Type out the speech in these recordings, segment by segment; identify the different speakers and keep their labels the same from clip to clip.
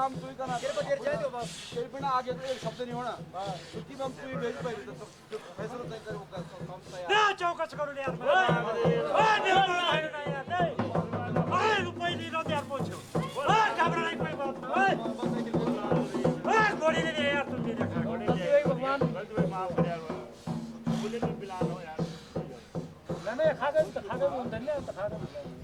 Speaker 1: काम तू ही करना तेरे को देर चाहिए बस तेरे बिना आगे तो एक शब्द नहीं होना छुट्टी बम तू ही भेज पाई तो फैसला तय कर वो काम तैयार
Speaker 2: ना चौकस करू यार ओए नहीं ना यार नहीं ओए रुपए नहीं लो यार पूछो ओए घबरा नहीं कोई बात ओए गोली ले यार तुम मेरे घर गोली ले भगवान गलती में माफ कर यार बोले नहीं बिला लो यार मैंने खागे धन्य खागे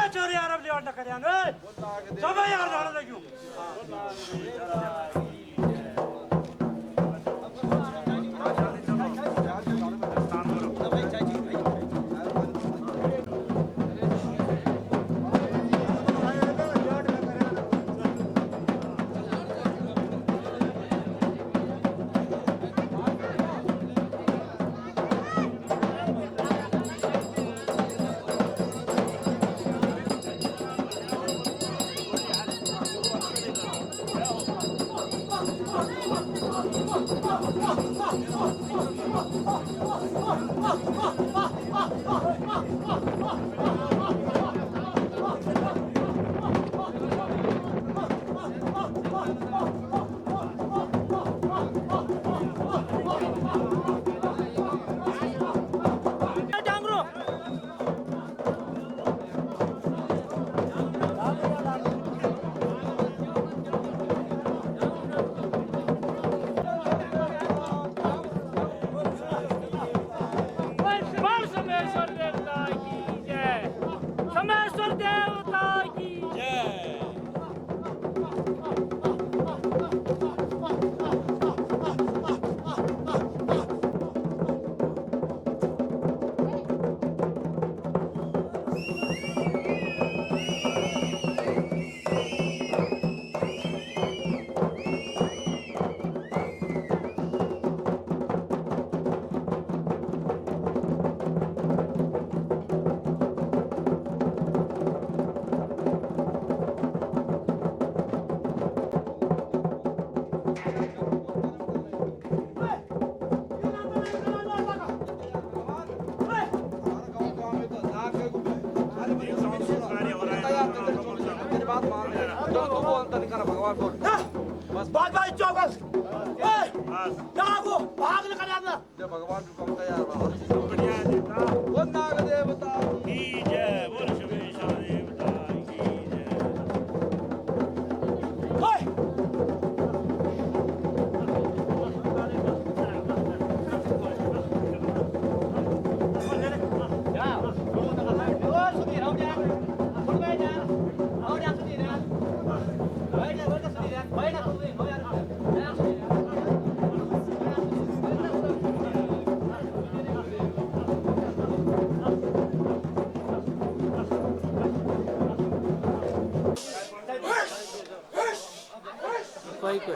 Speaker 2: चोरी यार अब लिया कर यार सब यार जाने लगियो
Speaker 1: बात बात चौकस भाग निकल जाना भगवान को कम तैयार बढ़िया देवता वो नाग देवता की जय बोल शिवेशा देवता की जय ओए
Speaker 3: कोई कोई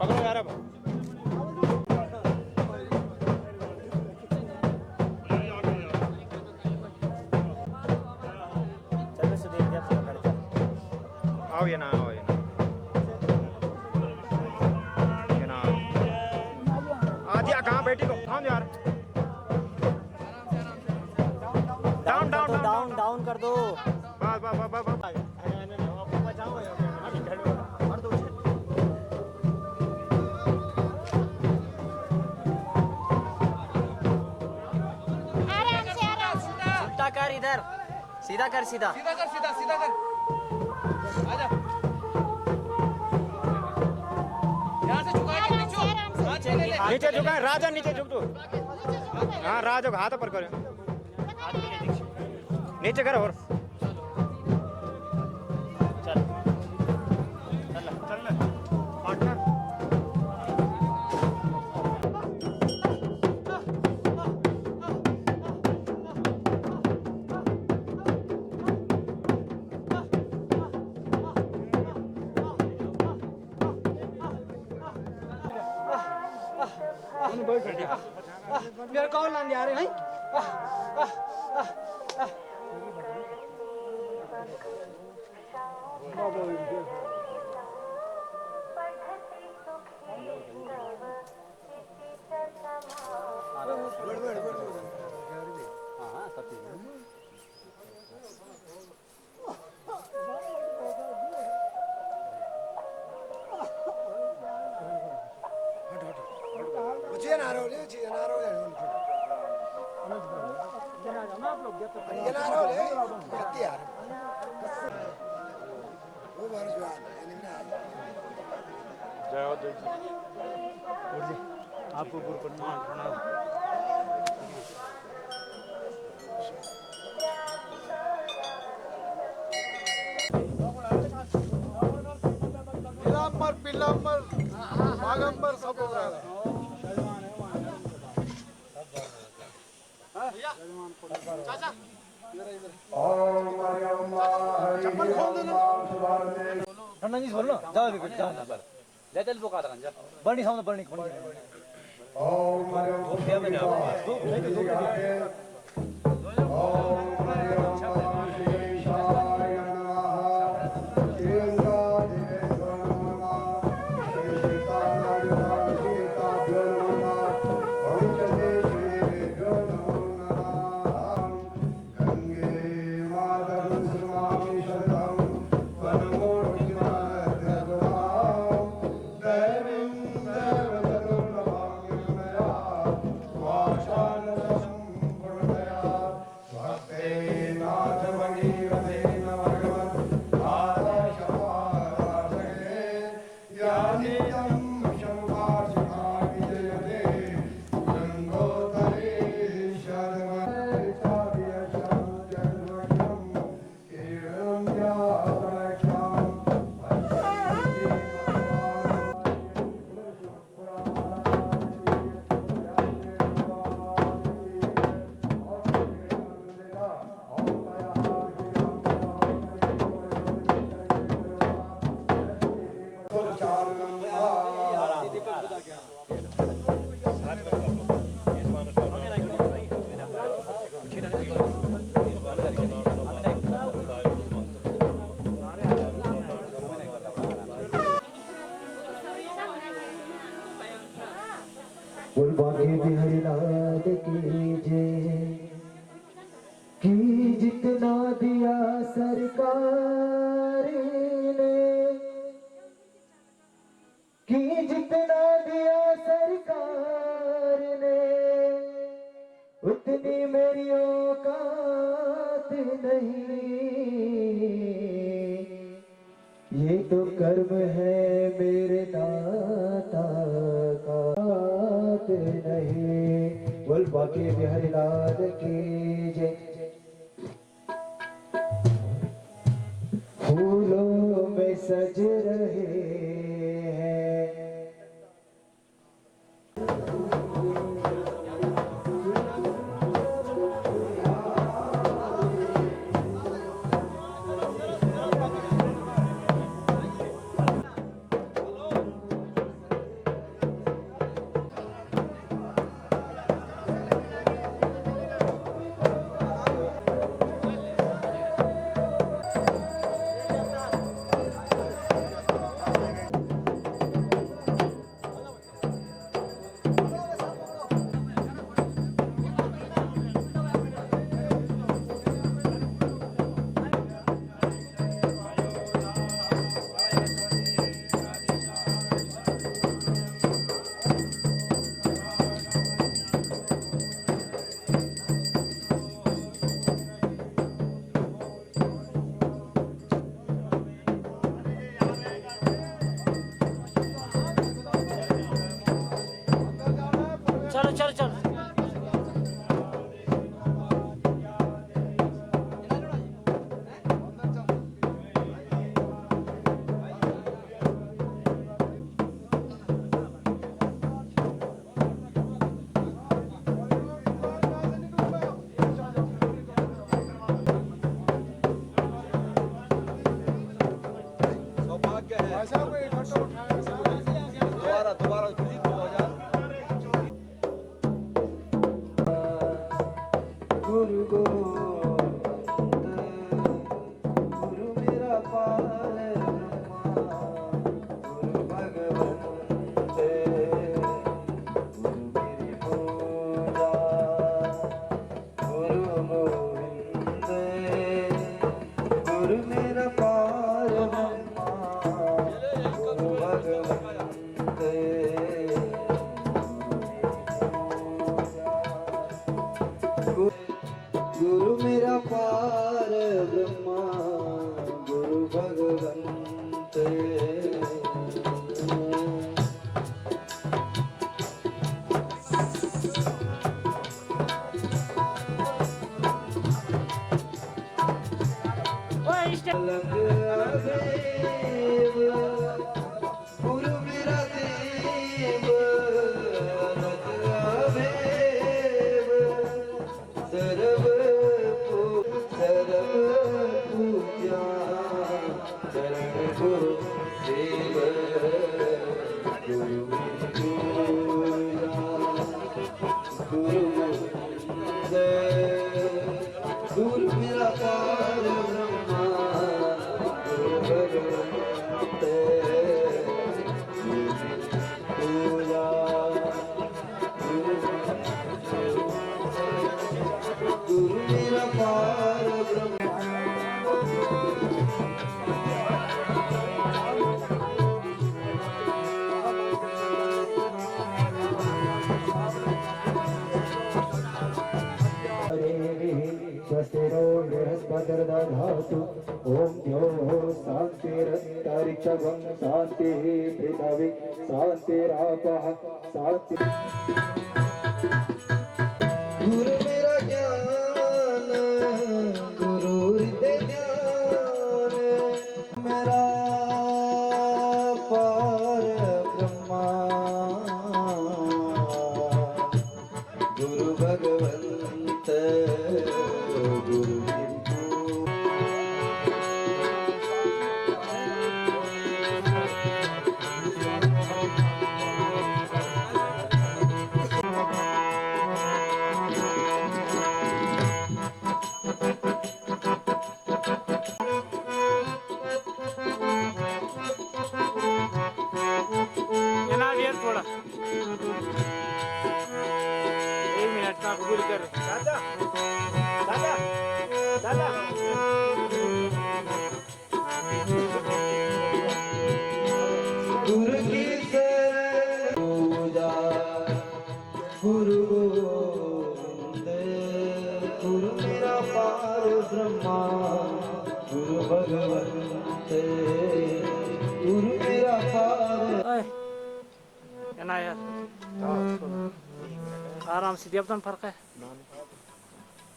Speaker 2: पकड़ो यार अब चलो से देख दिया आओ ये ना कहाँ बैठी को कौन यार डाउन डाउन डाउन डाउन कर दो बस बस बस बस
Speaker 3: उल्टा कर इधर सीधा कर सीधा
Speaker 1: सीधा कर सीधा सीधा कर आजा यहाँ से झुका के
Speaker 2: नीचे झुका राजा नीचे झुक तू हाँ राजा हाथ पर करो नीचे करो और चल चल चल पार्टनर
Speaker 1: मेरे कौन लाने आ रहे हैं आपको पिलांबर पिलांबर बागंबर सब हो रहा है चप्पल खोल देना
Speaker 4: ठंडा नहीं बोल ना जाओ भी जाओ ना पर ले चल वो काटा जा बड़ी सामने बड़ी ओम बाकी बिहारी लाल की जितना दिया सरकार ने कि जितना दिया सरकार ने उतनी मेरी औकात नहीं ये तो कर्म है मेरे दाता का नहीं बोल बाकी बिहारी लाल की जय फूलों में सज रहे हैं
Speaker 5: गुरु मेरा पार ब्रह्मा गुरु भगवंत लंग देव गुरु मेरा देव लंग देव सर्व पूजा चरण गुरु देव गुरु पूजा गुरु मेरा पार ब्रह्मा गुरु भगवंत पूजा गुरु मेरा पार ब्रह्मा स्वस्तिरो बृहस्पतिर्दधातु ॐ द्यौः शान्तिरन्तरिक्षं शान्तिः पृथिवी शान्तिरापः शान्ति गुरु मेरा ज्ञान गुरु हृदय ज्ञान मेरा पार ब्रह्मा गुरु भगवंत गुरु
Speaker 2: जनाब यार थोड़ा 1 मिनट का कबूल कर दादा दादा दादा
Speaker 5: गुरु की पूजा गुरु गोविंद गुरु मेरा पार ब्रह्मा गुरु भगवंत गुरु मेरा पार
Speaker 2: है ना यार आराम से देवतन फर्क है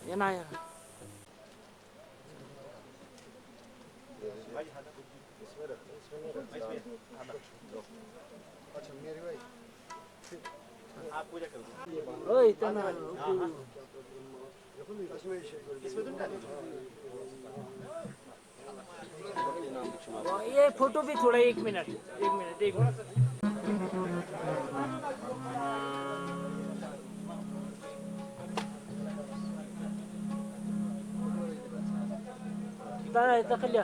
Speaker 2: ये ना यार ओए इतना ये फोटो भी थोड़ा 1 मिनट 1 मिनट 1 मिनट तखलिया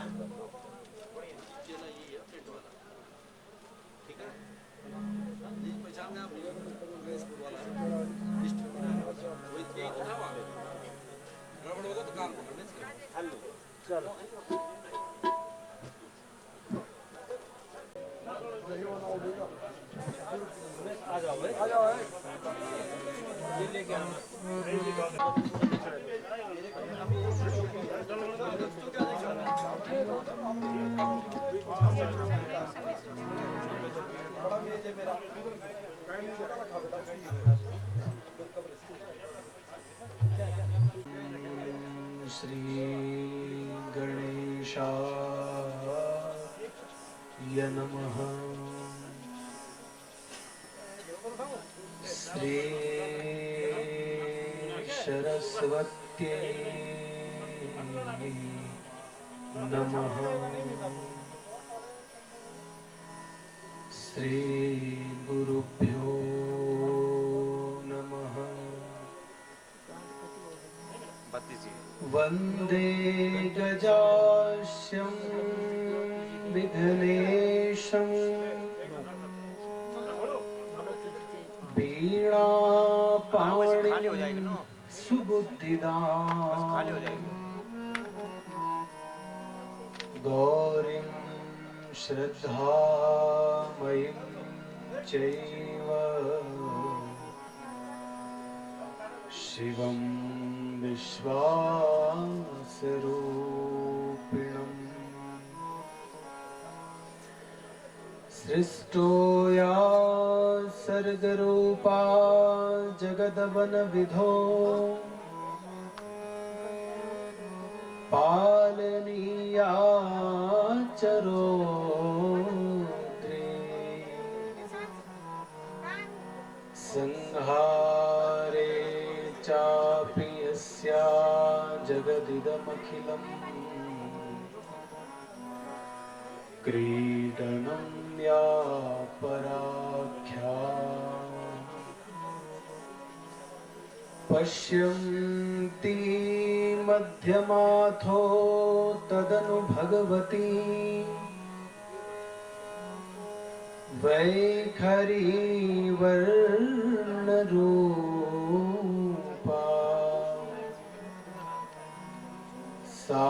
Speaker 2: चलो आ जाओ ये लेके आना
Speaker 5: श्री गणेशाय नमः श्री सरस्वत्यै नमः श्री गुरुभ्यो नमः वन्दे गजास्यं विघ्नेशं वीणापाणिं सुबुद्धिदां गौरीं श्रद्धामयीं चैव शिवं विश्वासरूपिणम् सृष्टो या सर्गरूपा जगदवनविधो पालनीया चरोद्रे संहारे चापि यस्या जगदिदमखिलम् क्रीडनं या पराख्या पश्यन्ति मध्यमाथो तदनु भगवती वैखरी वर्णरूपा सा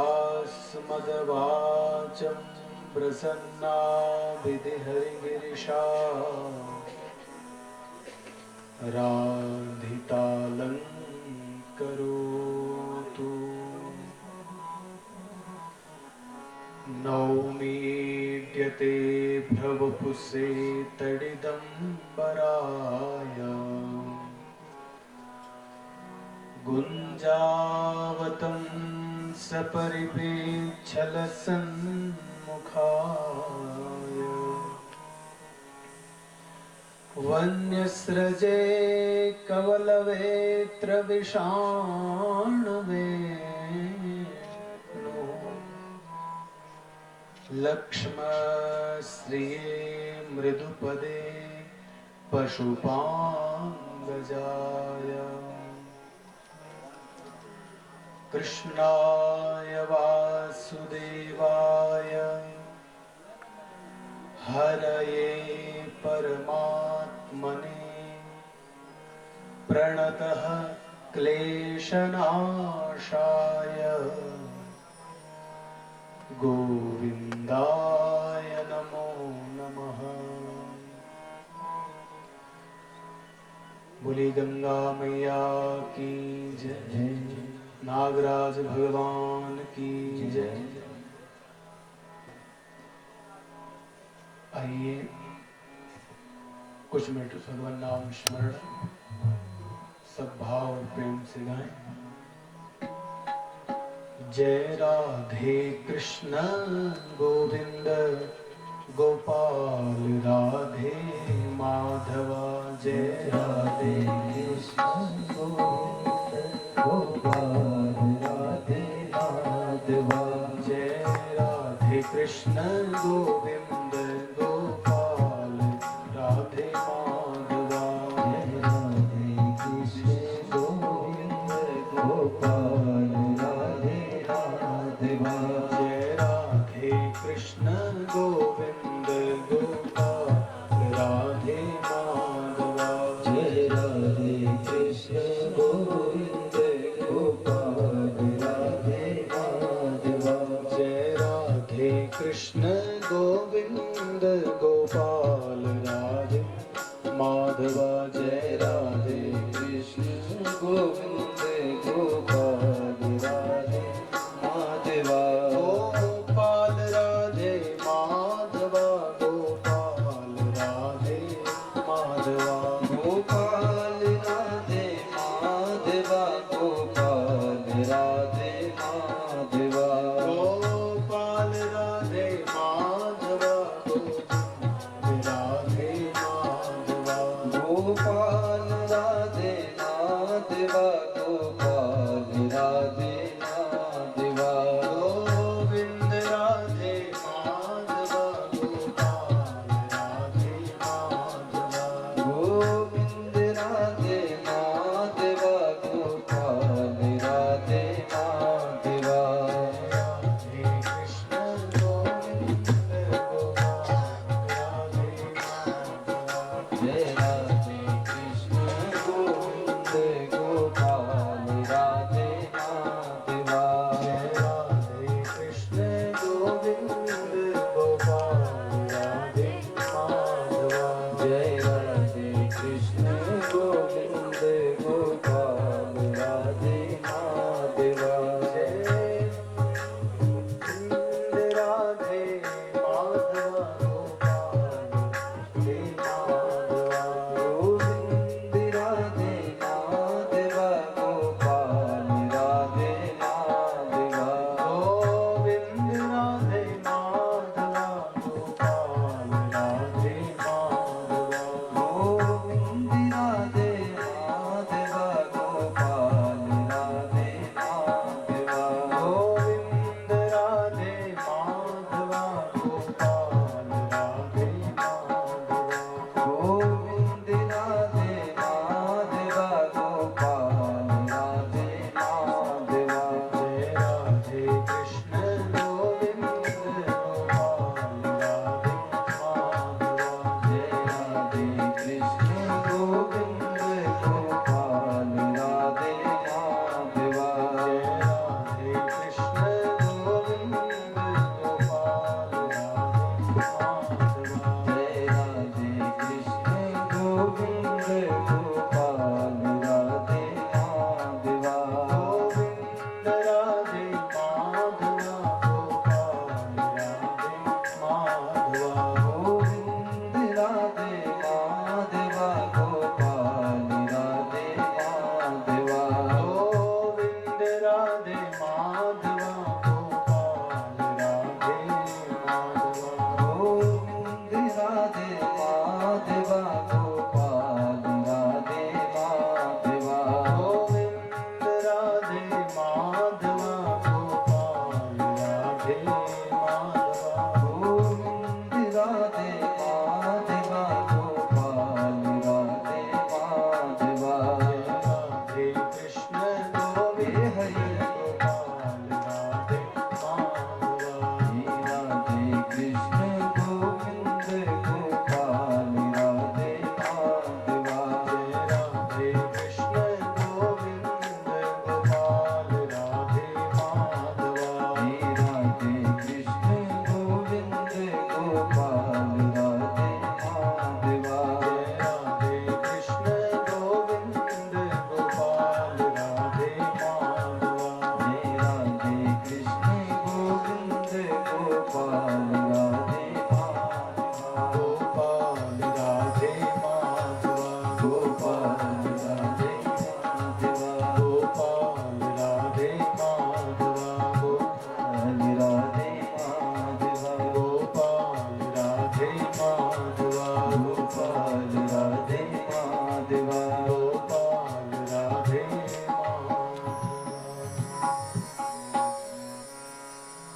Speaker 5: स्मदवाचं प्रसन्ना विधिहरिगिरिशा राधितालङ्करोतु नौमीड्यते भ्रवपुसे तडिदम्बराय गुञ्जावतं सपरिपेच्छलसन्मुखाय वन्यस्रजे कवलवेत्र विषाणवेणु लक्ष्मश्रिये मृदुपदे पशुपाङ्गजाय कृष्णाय वासुदेवाय हरये परमात्मने प्रणतः क्लेशनाशाय गोविन्दाय नमो नमः। बोली गंगा मैया की जय, नागराज भगवान की जय। आइए कुछ मिनट भगवान नाम स्मरण सब भाव और प्रेम से गाएं। जय राधे कृष्ण गोविंद गोपाल राधे माधवा। जय राधे कृष्ण गोविंद गोपाल राधे माधवा। जय राधे कृष्ण गोविंद गोपाल राधे माधवा। जय राधे कृष्ण गोविंद गोपाल राधे माधवा। जय राधे कृष्ण गोविंद गोपाल राधे माधवा। जय राधे कृष्ण गोविंद गोपाल राधे माधवा। जय राधे कृष्ण गोविंद गोपाल राधे माधवा। जय राधे कृष्ण गोविंद गोपाल राधे माधवा। गोपाल राधे माधवा गोपाल राधे माधवा। गोपाल राधे माधवा गोपाल राधे माधवा। गोपाल राधे माधवा गोपाल राधे माधवा। गोपाल राधे माधवा गोपाल राधे माधवा। गोविंद राधे माधवा गोपाल राधे माधवा। गोविंद राधे माधवा गोपाल राधे माधवा।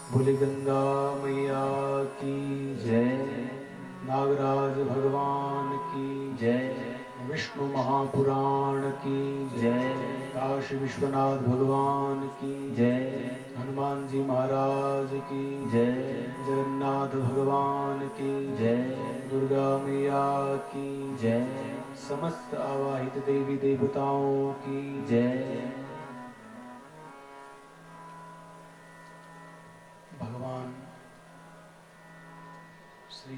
Speaker 5: बोले गंगा मैया की जय, नागराज भगवान की जय, विष्णु महापुराण की जय, काशी विश्वनाथ भगवान की जय, हनुमान जी महाराज की जय, जगन्नाथ भगवान की जय, दुर्गा मैया की जय, समस्त आवाहित देवी देवताओं की जय। भगवान श्री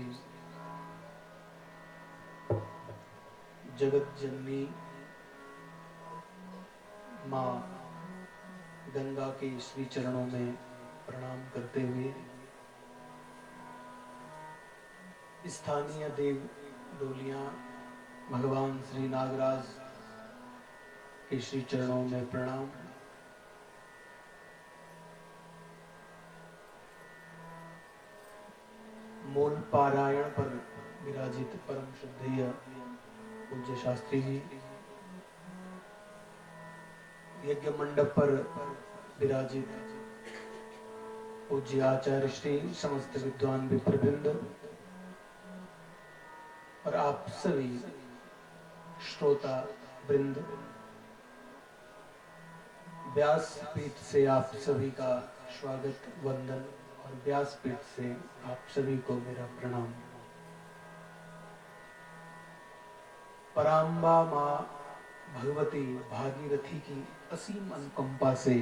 Speaker 5: जगत जननी माँ गंगा के श्री चरणों में प्रणाम करते हुए स्थानीय देव डोलियां भगवान श्री नागराज के श्री चरणों में प्रणाम। मूल पारायण पर विराजित परम श्रद्धेय पूज्य शास्त्री जी, यज्ञ मंडप पर विराजित पूज्य आचार्य श्री, समस्त विद्वान विप्रवृंद और आप सभी श्रोता वृंद, व्यास पीठ से आप सभी का स्वागत वंदन और व्यासपीठ से आप सभी को मेरा प्रणाम। पराम्बा माँ भगवती भागीरथी की असीम अनुकंपा से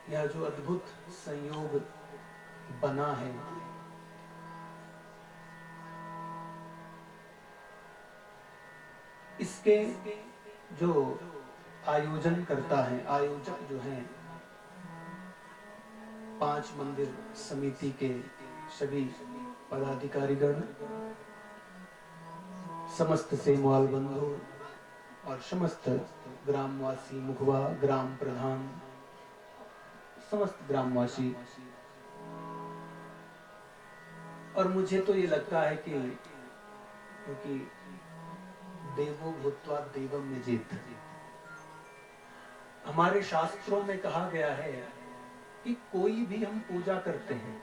Speaker 5: यह जो अद्भुत संयोग बना है, इसके जो आयोजन करता है, आयोजक जो हैं, 5 मंदिर समिति के सभी पदाधिकारीगण, समस्त सेमवाल बंधु और समस्त ग्रामवासी, मुखवा ग्राम प्रधान, समस्त ग्रामवासी। और मुझे तो ये लगता है कि क्योंकि देवो भूत्वा देवम यजेत, हमारे शास्त्रों में कहा गया है कि कोई भी हम पूजा करते हैं,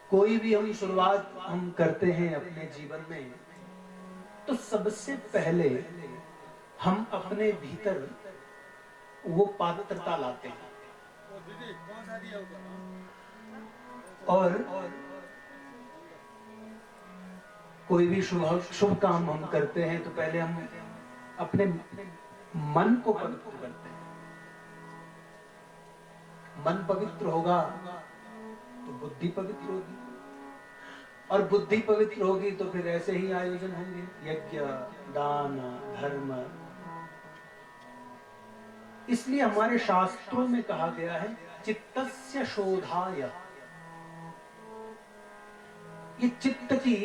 Speaker 5: कोई भी हम शुरुआत हम करते हैं अपने जीवन में, तो सबसे पहले हम अपने भीतर वो पात्रता लाते हैं और कोई भी शुभ काम हम करते हैं तो पहले हम अपने मन को पवित्र करते हैं। मन पवित्र होगा तो बुद्धि पवित्र होगी और बुद्धि पवित्र होगी तो फिर ऐसे ही आयोजन होंगे, यज्ञ, दान, धर्म। इसलिए हमारे शास्त्रों में कहा गया है चित्तस्य शोधाय, ये चित्त की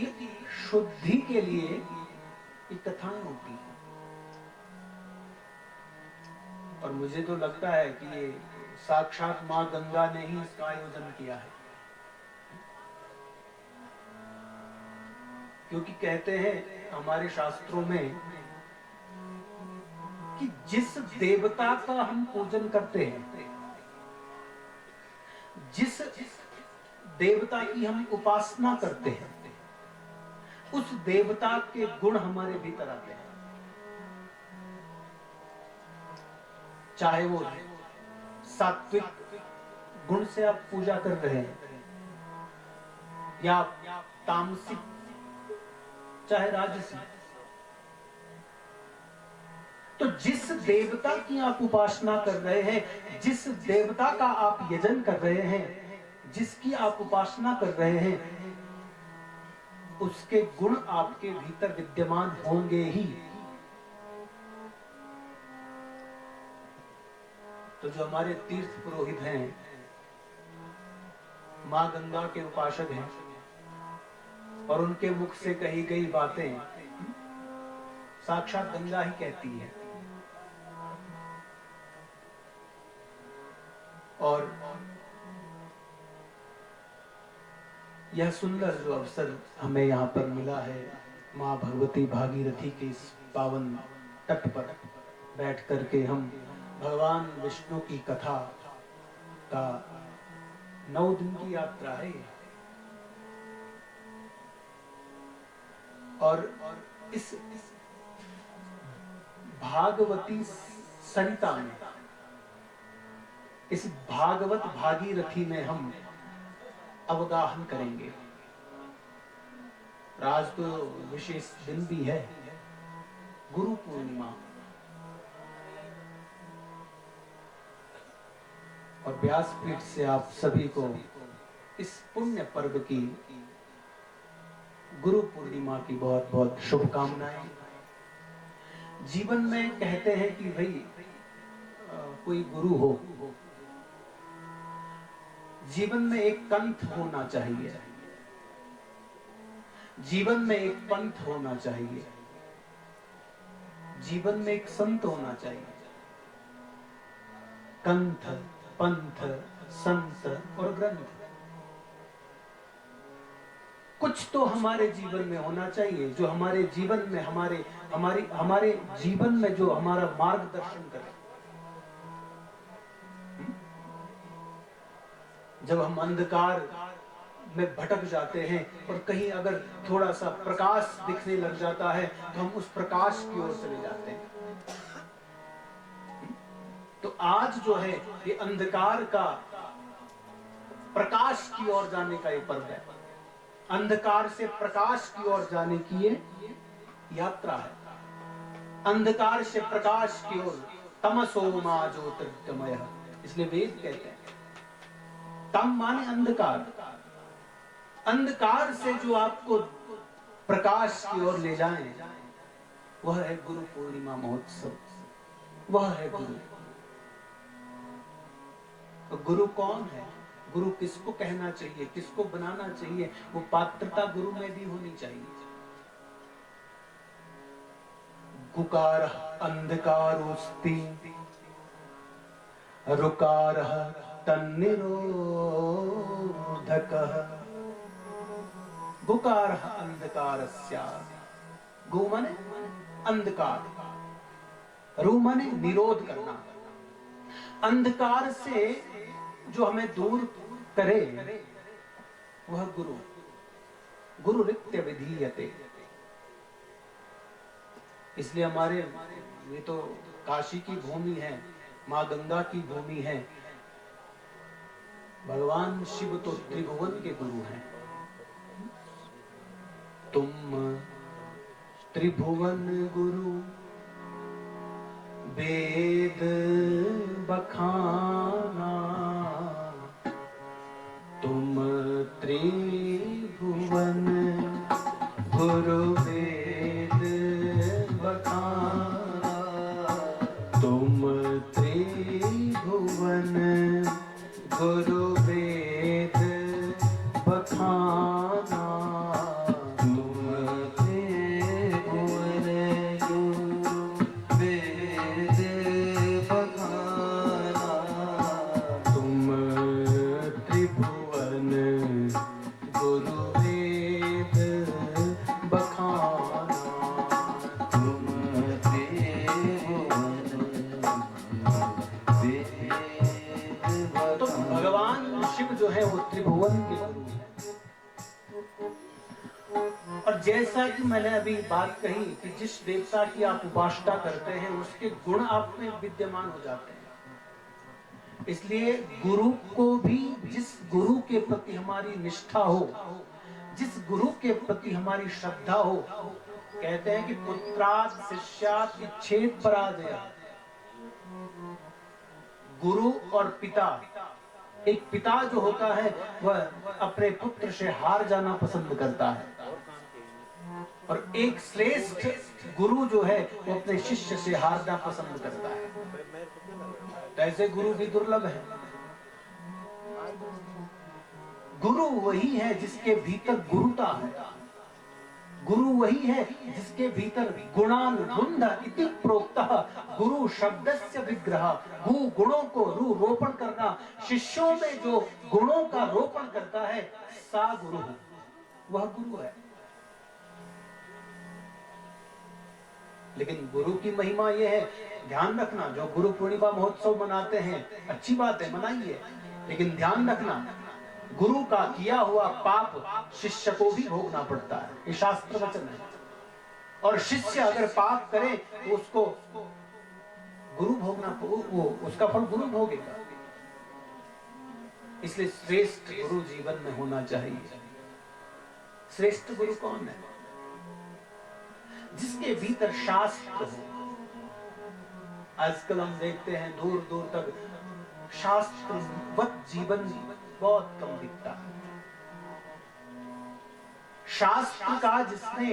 Speaker 5: शुद्धि के लिए ये कथाएं होती हैं। और मुझे तो लगता है कि ये साक्षात मां गंगा ने ही इसका आयोजन किया है, क्योंकि कहते हैं हमारे शास्त्रों में कि जिस देवता का हम पूजन करते हैं, जिस देवता की हम उपासना करते हैं, उस देवता के गुण हमारे भीतर आते हैं। चाहे वो सात्विक गुण से आप पूजा कर रहे हैं या तामसिक, चाहे राजसिक, तो जिस देवता की आप उपासना कर रहे हैं, जिस देवता का आप यजन कर रहे हैं, जिसकी आप उपासना कर रहे हैं, उसके गुण आपके भीतर विद्यमान होंगे ही। तो जो हमारे तीर्थ पुरोहित हैं, मां गंगा के उपासक हैं, और उनके मुख से कही गई बातें साक्षात गंगा ही कहती है। और यह सुंदर जो अवसर हमें यहाँ पर मिला है, माँ भगवती भागीरथी के इस पावन तट पर बैठ करके हम भगवान विष्णु की कथा का 9 दिन की यात्रा है। और इस भागवती सरिता में, इस भागवत भागीरथी में हम अवगाहन करेंगे। आज तो विशेष दिन भी है, गुरु पूर्णिमा, और व्यासपीठ से आप सभी को इस पुण्य पर्व की, गुरु पूर्णिमा की बहुत बहुत शुभकामनाएं। जीवन में कहते हैं कि भाई कोई गुरु हो, जीवन में एक पंथ होना चाहिए, जीवन में एक पंथ होना चाहिए, जीवन में एक संत होना चाहिए। कंथ, पंथ, संत और ग्रंथ, कुछ तो हमारे जीवन में होना चाहिए जो हमारे जीवन में हमारे जीवन में जो हमारा मार्गदर्शन करे। जब हम अंधकार में भटक जाते हैं और कहीं अगर थोड़ा सा प्रकाश दिखने लग जाता है तो हम उस प्रकाश की ओर चले जाते हैं। तो आज जो है ये अंधकार का प्रकाश की ओर जाने का ये पर्व है, अंधकार से प्रकाश की ओर जाने की ये यात्रा है। अंधकार से प्रकाश की ओर, तमसो मा ज्योतिर्गमय, इसलिए वेद कहते हैं तम माने अंधकार, अंधकार से जो आपको प्रकाश की ओर ले जाए वह है गुरु पूर्णिमा महोत्सव, वह है गुरु। तो गुरु कौन है, गुरु किसको कहना चाहिए, किसको बनाना चाहिए, वो पात्रता गुरु में भी होनी चाहिए। गुकार अंधकारोस्ति रुकार तन्निरोधकः, गुकार अंधकारस्य, गु माने अंधकार, रु माने निरोध करना। अंधकार से जो हमें दूर करे वह गुरु, गुरु नित्य विधीयते। इसलिए हमारे वे तो काशी की भूमि है, माँ गंगा की भूमि है। भगवान शिव तो त्रिभुवन के गुरु हैं। तुम त्रिभुवन गुरु वेद बखाना, तुम त्रिभुवन गुरु वेद बखाना, तुम त्रिभुवन गुरु वेद बखाना, तुम त्रिभुवन गुरु वेद बखाना, तुम त्रिभुवन गुरु वेद बखाना, तुम त्रिभुवन वेद। तो भगवान शिव जो है वो त्रिभुवन के गुरु हैं। और जैसा कि मैंने अभी बात कही कि जिस देवता की आप उपासना करते हैं उसके गुण आप में विद्यमान हो जाते हैं। इसलिए गुरु को भी, जिस गुरु के प्रति हमारी निष्ठा हो, जिस गुरु के प्रति हमारी श्रद्धा हो, कहते हैं कि पुत्रात् शिष्यात् इच्छेद पराजय। गुरु और पिता, एक पिता जो होता है वह अपने पुत्र से हार जाना पसंद करता है, और एक श्रेष्ठ गुरु जो है वो अपने शिष्य से हारना पसंद करता है। ऐसे गुरु भी दुर्लभ है। गुरु वही है जिसके भीतर गुरुता है। गुरु वही है जिसके भीतर गुणानुबंध इति प्रोक्तः गुरु शब्दस्य विग्रह। गुणों को रोपण करना, शिष्यों में जो गुणों का रोपण करता है सा गुरु, वह गुरु है। लेकिन गुरु की महिमा यह है, ध्यान रखना, जो गुरु पूर्णिमा महोत्सव मनाते हैं अच्छी बात है, मनाइए, लेकिन ध्यान रखना गुरु का किया हुआ पाप शिष्य को भी भोगना पड़ता है। ये शास्त्र वचन है। और शिष्य अगर पाप करे तो उसको गुरु भोगना, वो उसका फल गुरु भोगेगा। इसलिए श्रेष्ठ गुरु जीवन में होना चाहिए। श्रेष्ठ गुरु कौन है? जिसके भीतर शास्त्र हो। आजकल हम देखते हैं दूर दूर तक शास्त्रवत जीवन बहुत कम दिखता है। शास्त्र का जिसने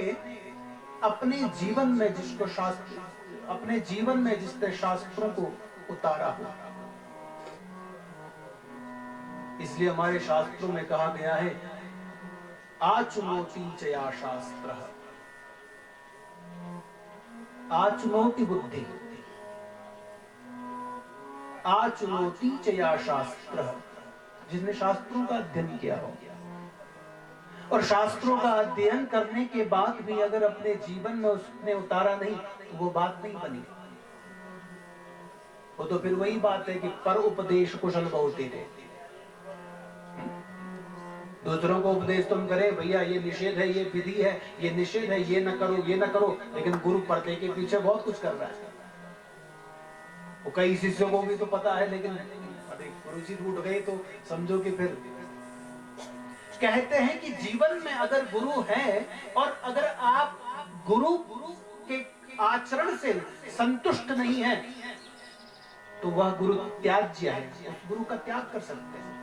Speaker 5: अपने जीवन में, जिसको शास्त्र अपने जीवन में जिसने शास्त्रों को उतारा हो। इसलिए हमारे शास्त्रों में कहा गया है आचुनोति चया शास्त्र, आचुनोति बुद्धि, आचुनोति चया शास्त्र। जिसने शास्त्रों का अध्ययन किया हो, और शास्त्रों का अध्ययन करने के बाद भी अगर अपने जीवन में उसने उतारा नहीं तो वो बात नहीं बनी। वो तो फिर वही बात है कि पर उपदेश कुशल बहुते थे। दूसरों को उपदेश तुम करे, भैया ये निषेध है, ये विधि है, ये निषेध है, ये न करो, ये न करो, लेकिन गुरु पर्दे के पीछे बहुत कुछ कर रहा है। वो कई शिष्यों को भी तो पता है, लेकिन गुरु जी टूट गए तो समझो कि फिर। कहते हैं कि जीवन में अगर गुरु है और अगर आप गुरु के आचरण से संतुष्ट नहीं है तो वह गुरु त्याज्य है। उस गुरु का त्याग कर सकते हैं।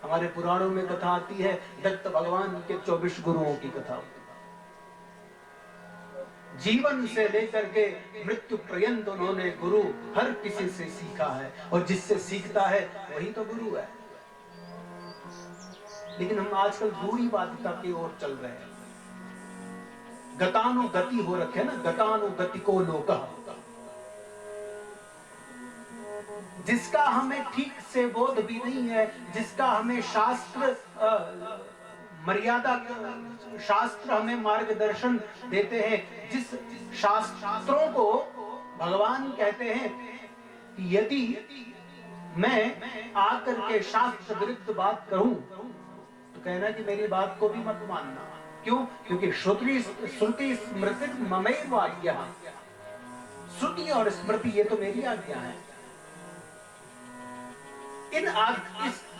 Speaker 5: हमारे पुराणों में कथा आती है, दत्त भगवान के 24 गुरुओं की कथा होती है। जीवन से लेकर के मृत्यु पर्यंत उन्होंने गुरु हर किसी से सीखा है, और जिससे सीखता है वही तो गुरु है। लेकिन हम आजकल रूढ़िवादिता की ओर चल रहे हैं। गतानुगति हो रखे ना, गतानुगति को लोका, जिसका हमें ठीक से बोध भी नहीं है, जिसका हमें शास्त्र मर्यादा, शास्त्र हमें मार्गदर्शन देते हैं, जिस शास्त्रों को भगवान कहते हैं कि यदि मैं आकर के शास्त्र विरुद्ध बात करूं तो कहना कि मेरी बात को भी मत मानना, क्यों? क्योंकि श्रुति स्मृति ममैव आज्ञा, श्रुति और स्मृति ये तो मेरी आज्ञा है।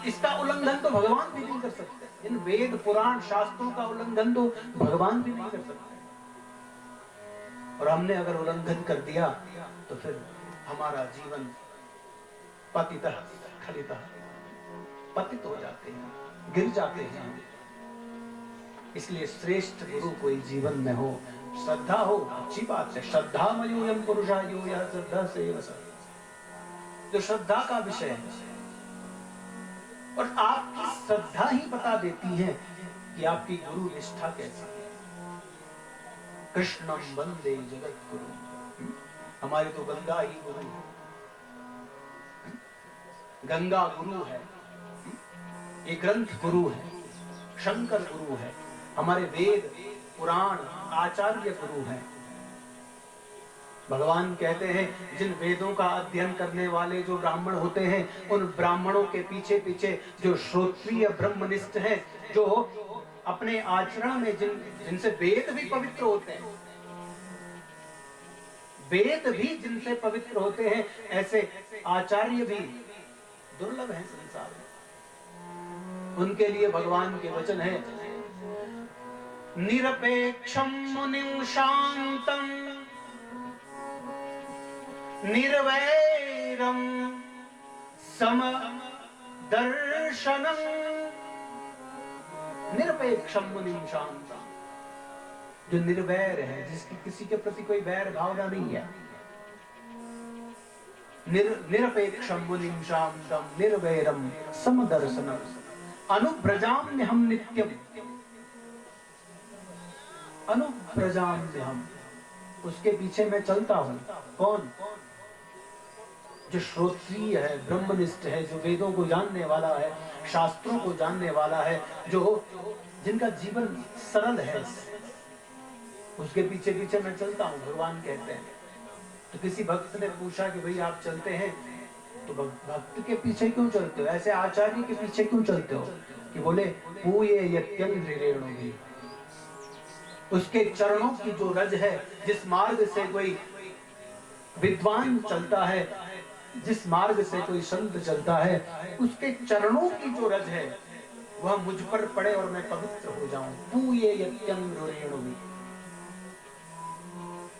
Speaker 5: इसका उल्लंघन तो भगवान भी नहीं कर सकते। इन वेद पुराण शास्त्रों का उल्लंघन तो भगवान भी नहीं कर सकते। और हमने अगर उल्लंघन कर दिया तो फिर हमारा जीवन पतितः स्खलितः, पतित हो जाते हैं, गिर जाते हैं। इसलिए श्रेष्ठ गुरु कोई जीवन में हो, श्रद्धा हो, अच्छी बात है। श्रद्धा मयूयम पुरुषा यो यह श्रद्धा से जो श्रद्धा का विषय है। और आपकी श्रद्धा ही बता देती है कि आपकी गुरु निष्ठा कैसी है। कृष्णम वंदे जगत गुरु, हमारी तो गंगा ही गुरु है। गंगा गुरु है, ये ग्रंथ गुरु है, शंकर गुरु है, हमारे वेद पुराण आचार्य गुरु हैं। भगवान कहते हैं जिन वेदों का अध्ययन करने वाले जो ब्राह्मण होते हैं, उन ब्राह्मणों के पीछे पीछे जो श्रोत्रिय ब्रह्मनिष्ठ हैं, जो अपने आचरण में जिनसे वेद भी पवित्र होते हैं, वेद भी जिनसे पवित्र होते हैं, ऐसे आचार्य भी दुर्लभ हैं संसार में। उनके लिए भगवान के वचन है, निरपेक्षम मुनिं शांतम निर्वैरम समदर्शनम। निरपेक्षम मुनिं शांतम, जो निर्वैर है, जिसकी किसी के प्रति कोई वैर भावना नहीं है। निरपेक्षम मुनिं शांतम निर्वैरम समदर्शनम अनुव्रजाम्यहं नित्यम। अनुव्रजाम्यहं, उसके पीछे मैं चलता हूं। कौन? जो श्रोत्रिय है, ब्रह्मनिष्ठ है, जो वेदों को जानने वाला है, शास्त्रों को जानने वाला है, जो जिनका जीवन सरल है, उसके पीछे पीछे मैं चलता हूं, भगवान कहते हैं। तो किसी भक्त ने पूछा कि भाई आप चलते हैं तो भक्त के पीछे क्यों चलते हो, ऐसे आचार्य के पीछे क्यों चलते हो? कि बोले पूये यत्यं रेणुगी, उसके चरणों की जो रज है, जिस मार्ग से कोई विद्वान चलता है, जिस मार्ग से कोई संत चलता है, उसके चरणों की जो रज है वह मुझ पर पड़े और मैं पवित्र हो जाऊं। पूये यत्यं रेणुगी,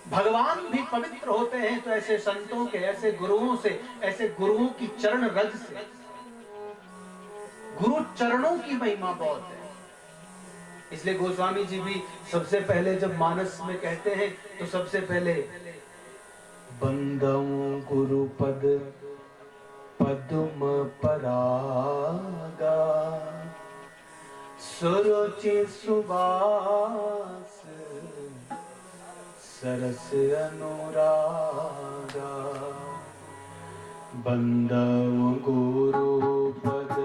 Speaker 5: भगवान भी पवित्र होते हैं तो ऐसे संतों के, ऐसे गुरुओं से, ऐसे गुरुओं की चरण रज से। गुरु चरणों की महिमा बहुत है। इसलिए गोस्वामी जी भी सबसे पहले जब मानस में कहते हैं तो सबसे पहले बंदऊ गुरु पद पद्म परागा सुरुचि सुबास सरस अनुरागा। बंदऊ गुरु पद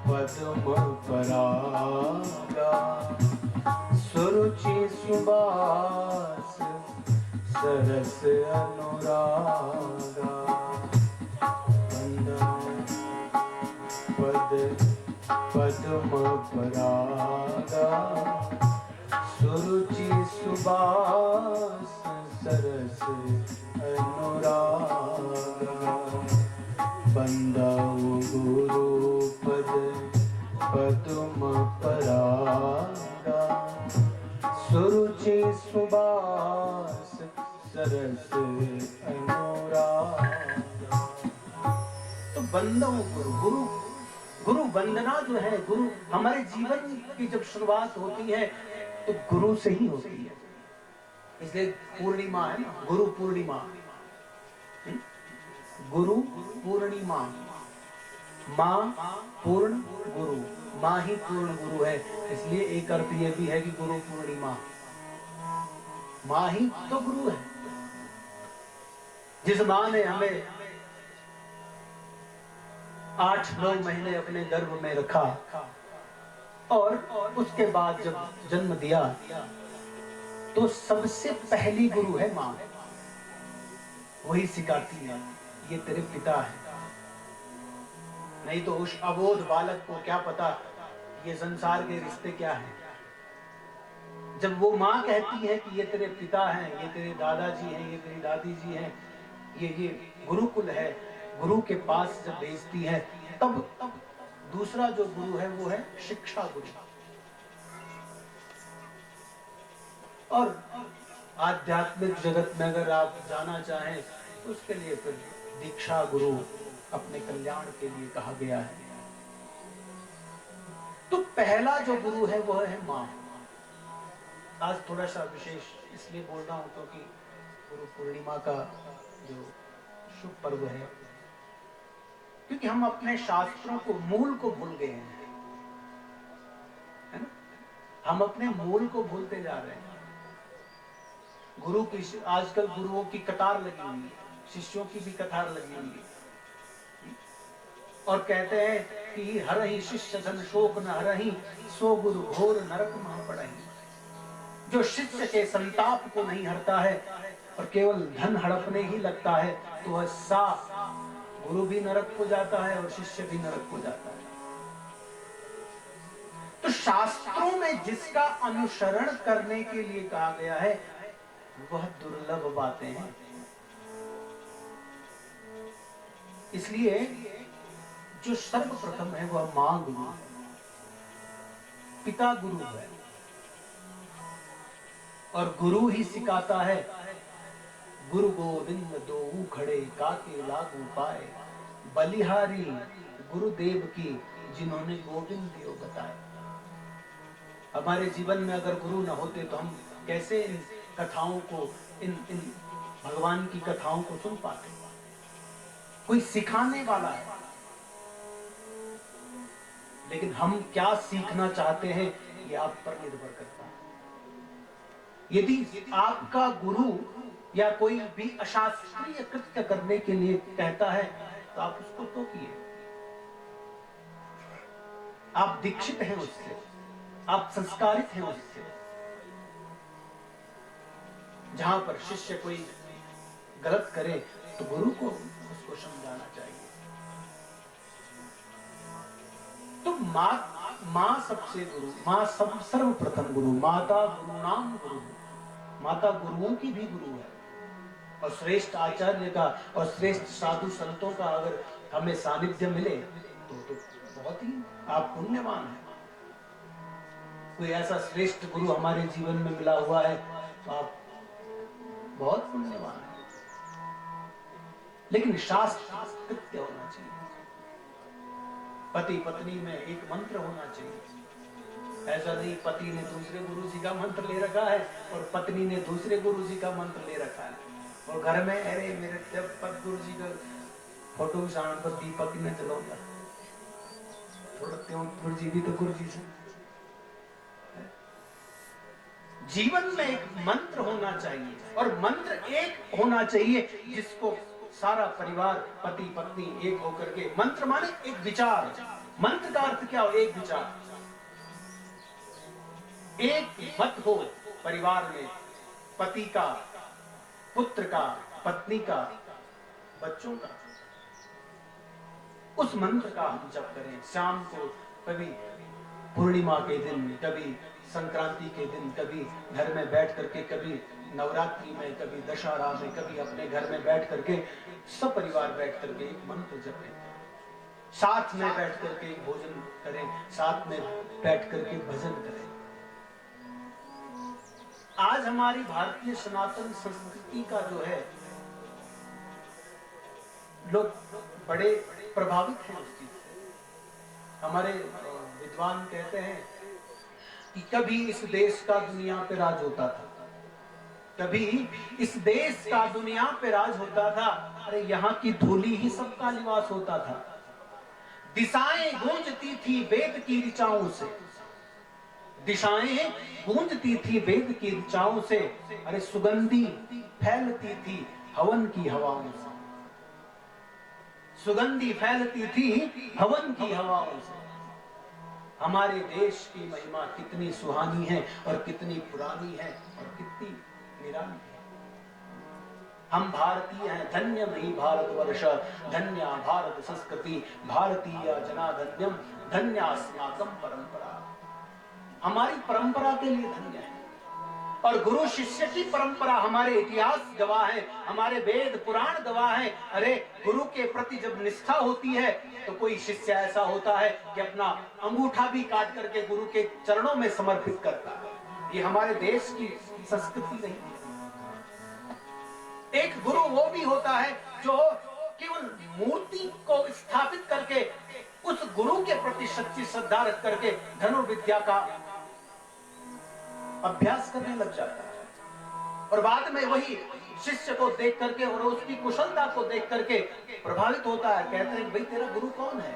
Speaker 5: पद्म परागा सुरुचि सुबास सरस अनुरागा। पद पद्म परागा सुरुचि सुबास सरस अनुरागा। बंदऊ गुरु पद पद्म परागा सुरुचि सुबास सरस अनुरागा। तो बंदऊ गुरु गुरु वंदना जो है, गुरु हमारे जीवन की जब शुरुआत होती है तो गुरु से ही होती है। इसलिए पूर्णिमा है ना, गुरु पूर्णिमा। गुरु पूर्णिमा, माँ पूर्ण गुरु, माँ ही पूर्ण गुरु है। इसलिए एक अर्थ यह भी है कि गुरु पूर्णिमा, माँ ही तो गुरु है। जिस माँ ने हमें 8-9 महीने अपने गर्भ में रखा और उसके बाद जब जन्म दिया, तो सबसे पहली गुरु है माँ। वही सिखाती है ये तेरे पिता है। नहीं तो उस अबोध बालक को क्या पता ये संसार के रिश्ते क्या हैं। जब वो माँ कहती है कि ये तेरे पिता हैं, ये तेरे दादाजी हैं, ये तेरी दादी जी हैं, ये गुरुकुल है, गुरु के पास जब भेजती है, तब दूसरा जो गुरु है वो है शिक्षा गुरु। और आध्यात्मिक जगत में अगर आप जाना चाहें तो उसके लिए फिर दीक्षा गुरु अपने कल्याण के लिए कहा गया है। तो पहला जो गुरु है वो है माँ। आज थोड़ा सा विशेष इसलिए बोल रहा हूं क्योंकि गुरु पूर्णिमा का जो शुभ पर्व है, क्योंकि हम अपने शास्त्रों को, मूल को भूल गए हैं, है ना? हम अपने मूल को भूलते जा रहे हैं। गुरु की, आजकल गुरुओं की कतार लगी हुई है, शिष्यों की भी कतार लगी हुई है, और कहते हैं कि हर ही शिष्य धन शोक न हरहि, सो गुरु घोर नरक मह पड़हि। जो शिष्य के संताप को नहीं हरता है और केवल धन हड़पने ही लगता है, तो वह सा गुरु भी नरक को जाता है और शिष्य भी नरक को जाता है। तो शास्त्रों में जिसका अनुसरण करने के लिए कहा गया है वह दुर्लभ बातें हैं। इसलिए जो सर्वप्रथम है वह मां गुरु है, पिता गुरु है, और गुरु ही सिखाता है। गुरु गोविंद दो खड़े काके लागू पाए, बलिहारी गुरुदेव की जिन्होंने गोविंद दियो बताए। हमारे जीवन में अगर गुरु न होते तो हम कैसे इन कथाओं को, इन भगवान की कथाओं को सुन पाते। कोई सिखाने वाला है, लेकिन हम क्या सीखना चाहते हैं ये आप पर निर्भर करता है। यदि आपका गुरु या कोई भी अशास्त्रीय कृत्य करने के लिए कहता है तो आप उसको टोकिए। आप दीक्षित हैं उससे, आप संस्कारित हैं उससे। जहां पर शिष्य कोई गलत करे तो गुरु को उसको समझाना चाहिए। तो माँ सबसे गुरु, माँ सब सर्वप्रथम गुरु, माता गुरु नाम गुरु। माता गुरुओं की भी गुरु है, और श्रेष्ठ आचार्य का और श्रेष्ठ साधु संतों का अगर हमें सानिध्य मिले तो बहुत ही आप पुण्यवान हैं। कोई ऐसा श्रेष्ठ गुरु हमारे जीवन में मिला हुआ है तो आप बहुत पुण्यवान हैं। लेकिन शास्त्र कृत्य होना चाहिए। पति पत्नी में एक मंत्र होना चाहिए। ऐसा नहीं पति ने दूसरे गुरु जी का मंत्र ले रखा है और पत्नी ने दूसरे गुरु जी का मंत्र ले रखा है, और घर में अरे मेरे पद गुरु जी का फोटो सामने पर दीपक में जलाऊंगा, थोड़ा त्यों गुरु जी भी तो गुरु जी से। जीवन में एक मंत्र होना चाहिए, और मंत्र एक होना चाहिए जिसको सारा परिवार, पति पत्नी एक होकर के, मंत्र माने एक विचार। मंत्र का अर्थ क्या हो? एक विचार, एक मत हो परिवार में, पति का, पुत्र का, पत्नी का, बच्चों का। उस मंत्र का हम जप करें। शाम को कभी पूर्णिमा के दिन, कभी संक्रांति के दिन, कभी घर में बैठ करके, कभी नवरात्रि में, कभी दशहरा में, कभी अपने घर में बैठ करके सब परिवार बैठ करके एक मंत्र जपें। साथ में बैठ करके भोजन करें, साथ में बैठ करके भजन करें। आज हमारी भारतीय सनातन संस्कृति का जो है, लोग बड़े प्रभावित हैं उस चीज से। हमारे विद्वान कहते हैं कि कभी इस देश का दुनिया पे राज होता था, कभी इस देश का दुनिया पे राज होता था। अरे यहाँ की धूली ही सबका निवास होता था। दिशाएं गूंजती थी वेद की ऋचाओं से, दिशाएं गूंजती थी वेद की ऋचाओं से। अरे सुगंधी फैलती थी हवन की हवाओं से, सुगंधी फैलती थी हवन की हवाओं से। हमारे देश की महिमा कितनी सुहानी है और कितनी पुरानी है और कितनी निराली है। हम भारतीय हैं, धन्य नहीं भारतवर्ष, धन्या भारत संस्कृति, भारतीय जनाधन्यम, धन्यास्माकं परंपरा। हमारी परंपरा के लिए धन्य है। और गुरु शिष्य की परंपरा हमारे इतिहास गवाह है, हमारे वेद पुराण गवाह है। अरे गुरु के प्रति जब निष्ठा होती है तो कोई शिष्य ऐसा होता है कि अपना अंगूठा भी काट करके गुरु के चरणों में समर्पित करता है। ये हमारे देश की संस्कृति नहीं है। एक गुरु वो भी होता है जो केवल मूर्ति को स्थापित करके उस गुरु के प्रति सच्ची श्रद्धा रख करके धनुर्विद्या का अभ्यास करने लग जाता है और बाद में वही शिष्य को देख करके और उसकी कुशलता को देख करके प्रभावित होता है। कहते हैं भाई तेरा गुरु कौन है?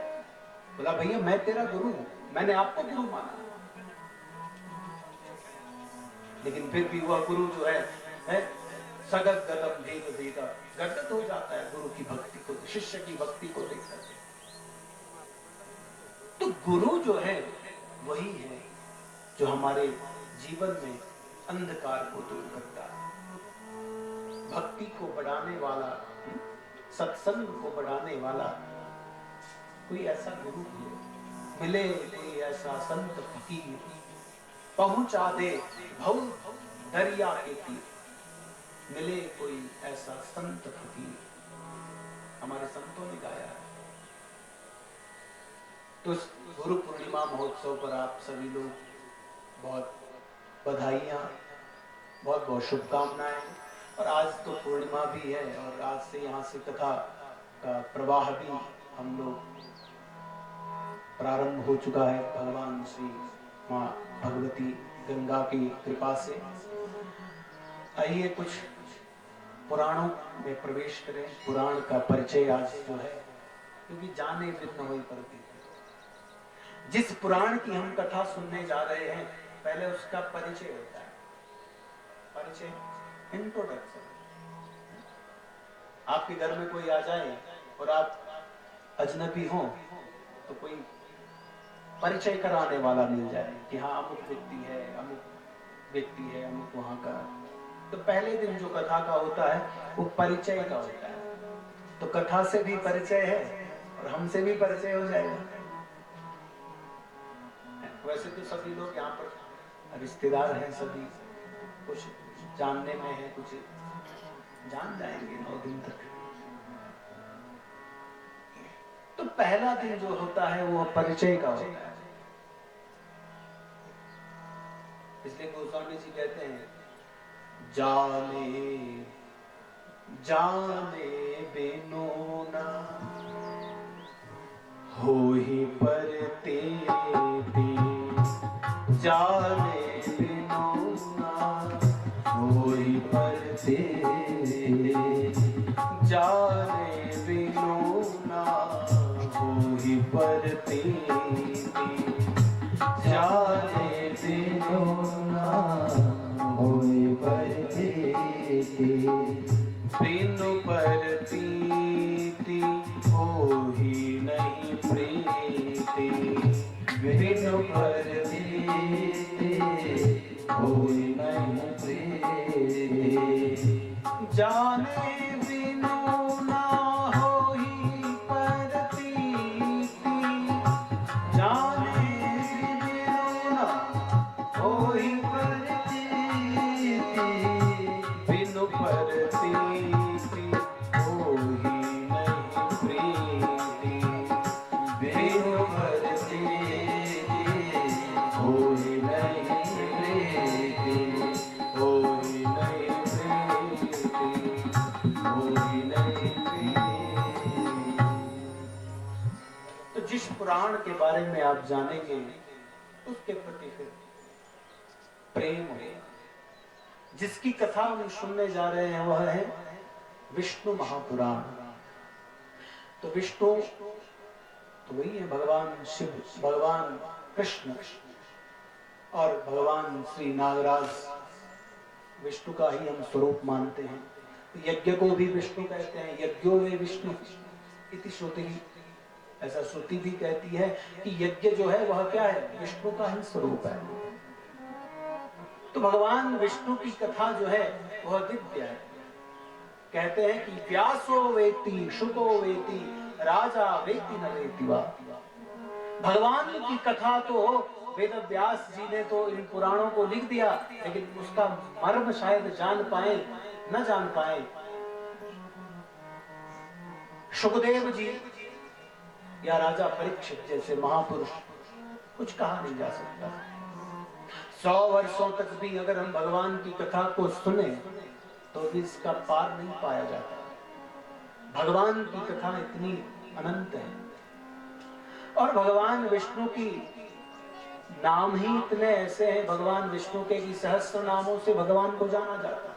Speaker 5: बोला भैया मैं तेरा गुरु हूं, मैंने आपको गुरु माना। लेकिन फिर भी वह गुरु जो है सगत गदम भेद भेदा गदगद हो जाता है गुरु की भक्ति को, शिष्य की भक्ति को देख करके। तो गुरु जो है वही है जो हमारे जीवन में अंधकार को दूर करता है, भक्ति को बढ़ाने वाला, सत्संग को बढ़ाने वाला। कोई ऐसा गुरु मिले, कोई ऐसा संत फकीर पहुंचा दे भव दरिया के तीर। मिले कोई ऐसा संत फकीर, हमारे संतों ने गाया है। तो गुरु पूर्णिमा महोत्सव पर आप सभी लोग बहुत बधाइयाँ, बहुत बहुत शुभकामनाएं। और आज तो पूर्णिमा भी है और आज से यहाँ से कथा का प्रवाह भी हम लोग प्रारंभ हो चुका है भगवान श्री माँ भगवती गंगा की कृपा से। आइए कुछ पुराणों में प्रवेश करें। पुराण का परिचय आज जो है, क्योंकि जाने बिन होई परती, जिस पुराण की हम कथा सुनने जा रहे हैं पहले उसका परिचय होता है। परिचय, इंट्रोडक्शन। आपके घर में कोई आ जाए और आप अजनबी हो तो कोई परिचय कराने वाला मिल जाए कि हाँ अमुक व्यक्ति है, अमुक व्यक्ति है, अमुक वहां का। तो पहले दिन जो कथा का होता है वो परिचय का होता है। तो कथा से भी परिचय है और हमसे भी परिचय हो जाएगा। वैसे तो सभी लोग यहाँ पर रिश्तेदार हैं, सभी कुछ जानने में है, कुछ जान जाएंगे 9 दिन तक। तो पहला दिन जो होता है वो परिचय का होता है। इसलिए गोस्वामी जी कहते हैं जाने जाने बिनु ना होहि परते जाने बिनु ना होहि परते जाने बिनु ना होहि परते जाने बिनु ना होहि परते बिनु परतीति होहि नहीं प्रीति बिनु परतीति होहि नहीं प्रीति जाने बिनु ना होहि परतीति जाने बिनु ना होहि परतीति बिनु परतीति होहि नहीं प्रीति बिनु परतीति होहि नहीं प्रीति होहि नहीं प्रीति होहि नहीं प्रीति। तो जिस पुराण के बारे में आप जानेंगे उसके प्रति फिर प्रेम होगा। जिसकी कथा हम सुनने जा रहे हैं वह है विष्णु महापुराण। तो विष्णु तो वही है भगवान शिव, भगवान कृष्ण और भगवान श्री नागराज। विष्णु का ही हम स्वरूप मानते हैं। यज्ञ को भी विष्णु कहते हैं, यज्ञो वे विष्णु इति श्रुति। ऐसा श्रुति भी कहती है कि यज्ञ जो है वह क्या है, विष्णु का ही स्वरूप है। तो भगवान विष्णु की कथा जो है वह दिव्य है। कहते हैं कि व्यासो वेति शुको वेति राजा वेति न वेति वा। भगवान की कथा तो वेद व्यास जी ने तो इन पुराणों को लिख दिया, लेकिन उसका मर्म शायद जान पाए न जान पाए। सुखदेव जी या राजा परीक्षित जैसे महापुरुष, कुछ कहा नहीं जा सकता। 100 वर्षों तक भी अगर हम भगवान की कथा को सुने तो भी इसका पार नहीं पाया जाता। भगवान की कथा इतनी अनंत है और भगवान विष्णु की नाम ही इतने ऐसे हैं, भगवान विष्णु के भी सहस्त्र नामों से भगवान को जाना जाता है।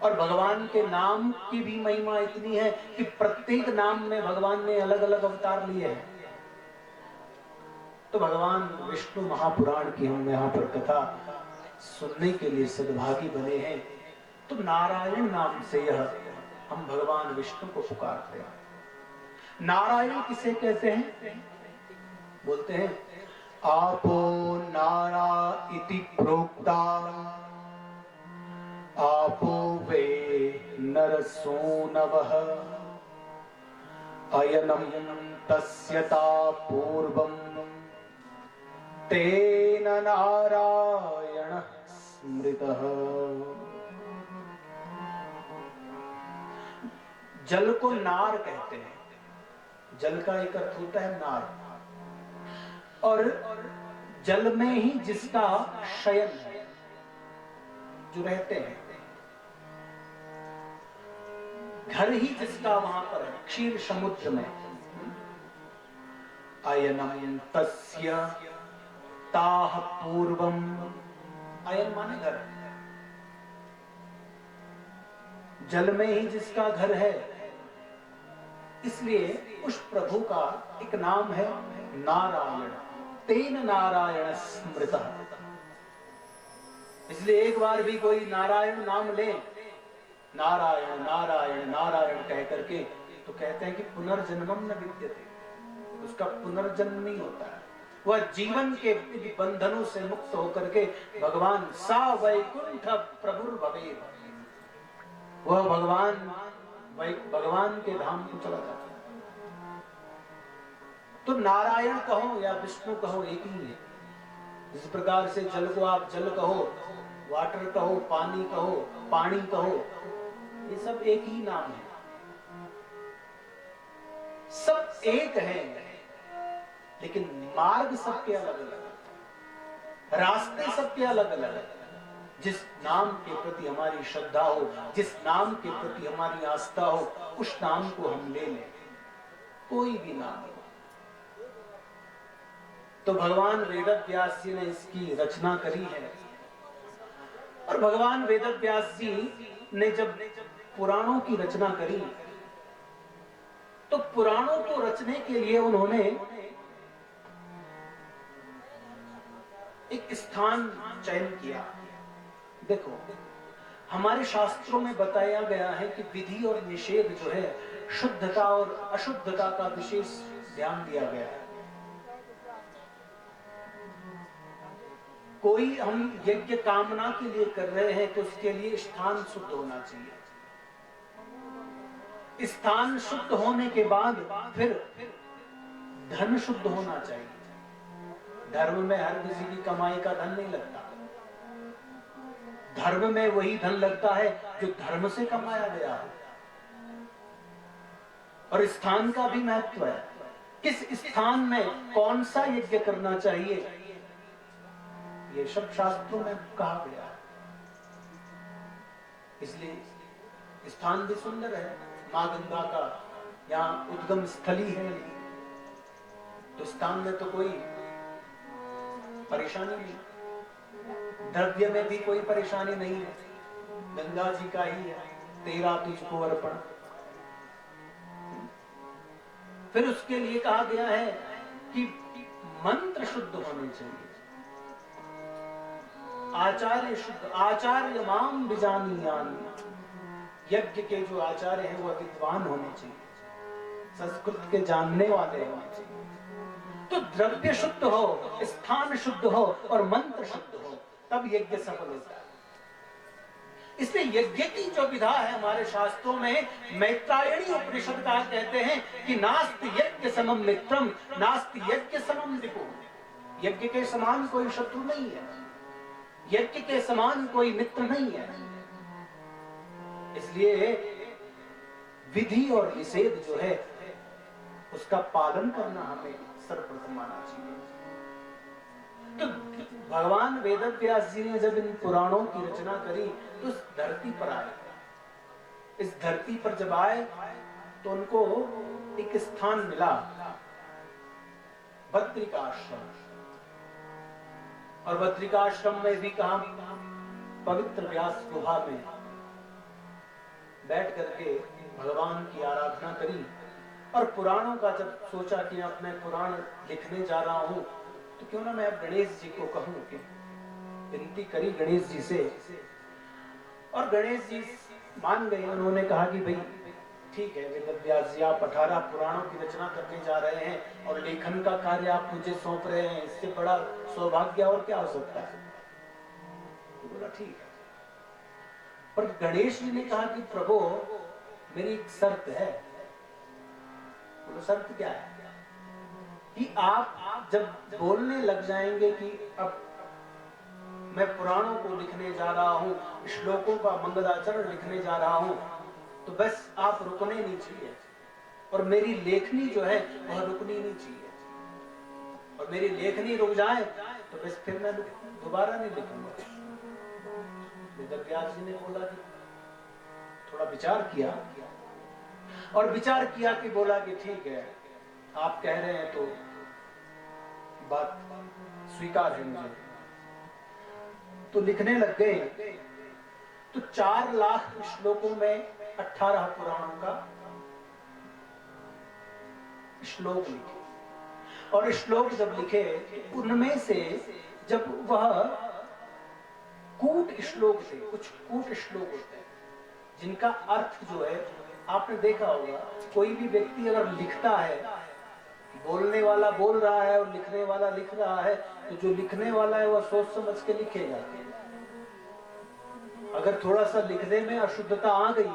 Speaker 5: और भगवान के नाम की भी महिमा इतनी है कि प्रत्येक नाम में भगवान ने अलग अलग अवतार लिए हैं। तो भगवान विष्णु महापुराण की हम यहाँ पर कथा सुनने के लिए सद्भागी बने हैं। तो नारायण नाम से यह हम भगवान विष्णु को पुकारते हैं। नारायण किसे कहते हैं? बोलते हैं आपो नारा इति प्रोक्ता, आपो वे नरसूनवः, अयनम तस्यता पूर्वम तेन नारायण स्मृतः। जल को नार कहते हैं। जल का एक अर्थ होता है नार, और जल में ही जिसका शयन है, जो रहते हैं, घर ही जिसका वहां पर है, क्षीर समुद्र में। अयनम तस्य ताह पूर्वम, अयन माने घर, जल में ही जिसका घर है, इसलिए उस प्रभु का एक नाम है नारायण। तेन नारायण स्मृतः। इसलिए एक बार भी कोई नारायण नाम ले, नारायण नारायण नारायण कह करके, तो कहते हैं कि पुनर्जन्मम न विद्यते, उसका पुनर्जन्म नहीं होता है। वह जीवन के बंधनों से मुक्त होकर के भगवान सा वैकुंठ प्रभुर भवेत्, वह भगवान के धाम को चला जाता है। तो नारायण कहो या विष्णु कहो एक ही है। जिस प्रकार से जल को आप जल कहो, वाटर कहो, पानी कहो, पानी कहो, ये सब एक ही नाम है, सब एक है, लेकिन मार्ग सबके अलग अलग, रास्ते सबके अलग अलग। जिस नाम के प्रति हमारी श्रद्धा हो, जिस नाम के प्रति हमारी आस्था हो, उस नाम को हम ले लें, कोई भी नाम हो। तो भगवान वेदव्यास जी ने इसकी रचना करी है। और भगवान वेदव्यास जी ने जब पुराणों की रचना करी, तो पुराणों को रचने के लिए उन्होंने एक स्थान चयन किया। देखो, हमारे शास्त्रों में बताया गया है कि विधि और निषेध जो है, शुद्धता और अशुद्धता का विशेष ध्यान दिया गया है। कोई हम यज्ञ कामना के लिए कर रहे हैं तो उसके लिए स्थान शुद्ध होना चाहिए। स्थान शुद्ध होने के बाद फिर धन शुद्ध होना चाहिए। धर्म में हर किसी की कमाई का धन नहीं लगता। धर्म में वही धन लगता है जो धर्म से कमाया गया है। और स्थान का भी महत्व है। किस स्थान में कौन सा यज्ञ करना चाहिए, ये सब शास्त्रों में कहा गया है। इसलिए स्थान भी सुंदर है। मां गंगा का यहाँ उद्गम स्थली है, तो स्थान में तो कोई परेशानी नहीं, द्रव्य में भी कोई परेशानी नहीं है। गंगा जी का ही है, तेरा तुझको अर्पण। फिर उसके लिए कहा गया है कि मंत्र शुद्ध होने चाहिए, आचार्य शुद्ध, आचार्य माम बिजानीयान। यज्ञ के जो आचार्य हैं वो विद्वान होने चाहिए, संस्कृत के जानने वाले होने चाहिए। तो द्रव्य शुद्ध हो, स्थान शुद्ध हो और मंत्र शुद्ध हो, तब यज्ञ सफल होता है। इसलिए यज्ञ की जो विधा है हमारे शास्त्रों में, मैत्रायणी उपनिषद का कहते हैं कि नास्ति यज्ञ समम मित्रम, नास्ति यज्ञ समम रिपु। यज्ञ के समान कोई शत्रु नहीं है, यज्ञ के समान कोई मित्र नहीं है। इसलिए विधि और निषेध जो है उसका पालन करना हमें सर्वप्रथम मानना चाहिए। तो भगवान वेदव्यास जी ने जब इन पुराणों की रचना करी तो इस धरती पर आए। इस धरती पर जब आए तो उनको एक स्थान मिला, बद्रिकाश्रम। और बद्रिकाश्रम में भी कहा पवित्र व्यास गुफा में बैठ करके भगवान की आराधना करी। और पुराणों का जब सोचा कि अब मैं पुराण लिखने जा रहा हूं तो क्यों ना मैं अब गणेश जी को कहूं कि विनती करी गणेश जी से। और गणेश जी मान गए। उन्होंने कहा कि भाई ठीक है वेदव्यास जी, आप 18 पुराणों की रचना करने जा रहे हैं और लेखन का कार्य आप मुझे सौंप रहे हैं, इससे बड़ा सौभाग्य और क्या हो सकता है। तो बोला ठीक है। पर गणेश जी ने कहा कि प्रभु मेरी एक शर्त है। बोलो शर्त क्या है? कि आप जब बोलने लग जाएंगे कि अब मैं पुराणों को लिखने जा रहा हूं, श्लोकों का मंगलाचरण लिखने जा रहा हूं, तो बस आप रुकने नहीं चाहिए। और मेरी लेखनी जो है वह रुकनी नहीं चाहिए। और मेरी लेखनी रुक जाए तो बस फिर मैं दोबारा नहीं लिखूंगा। वेदव्यास जी ने बोला कि थोड़ा विचार किया और विचार किया कि बोला कि ठीक है आप कह रहे हैं तो बात स्वीकार है मुझे। तो लिखने लग गए। तो 4 लाख श्लोकों में 18 पुराणों का श्लोक लिखे। और श्लोक जब लिखे उनमें से जब वह कूट श्लोक थे, कुछ कूट श्लोक होते हैं जिनका अर्थ जो है आपने देखा होगा, कोई भी व्यक्ति अगर लिखता है, बोलने वाला बोल रहा है और लिखने वाला लिख रहा है, तो जो लिखने वाला है वह सोच समझ के लिखेगा। अगर थोड़ा सा लिखने में अशुद्धता आ गई,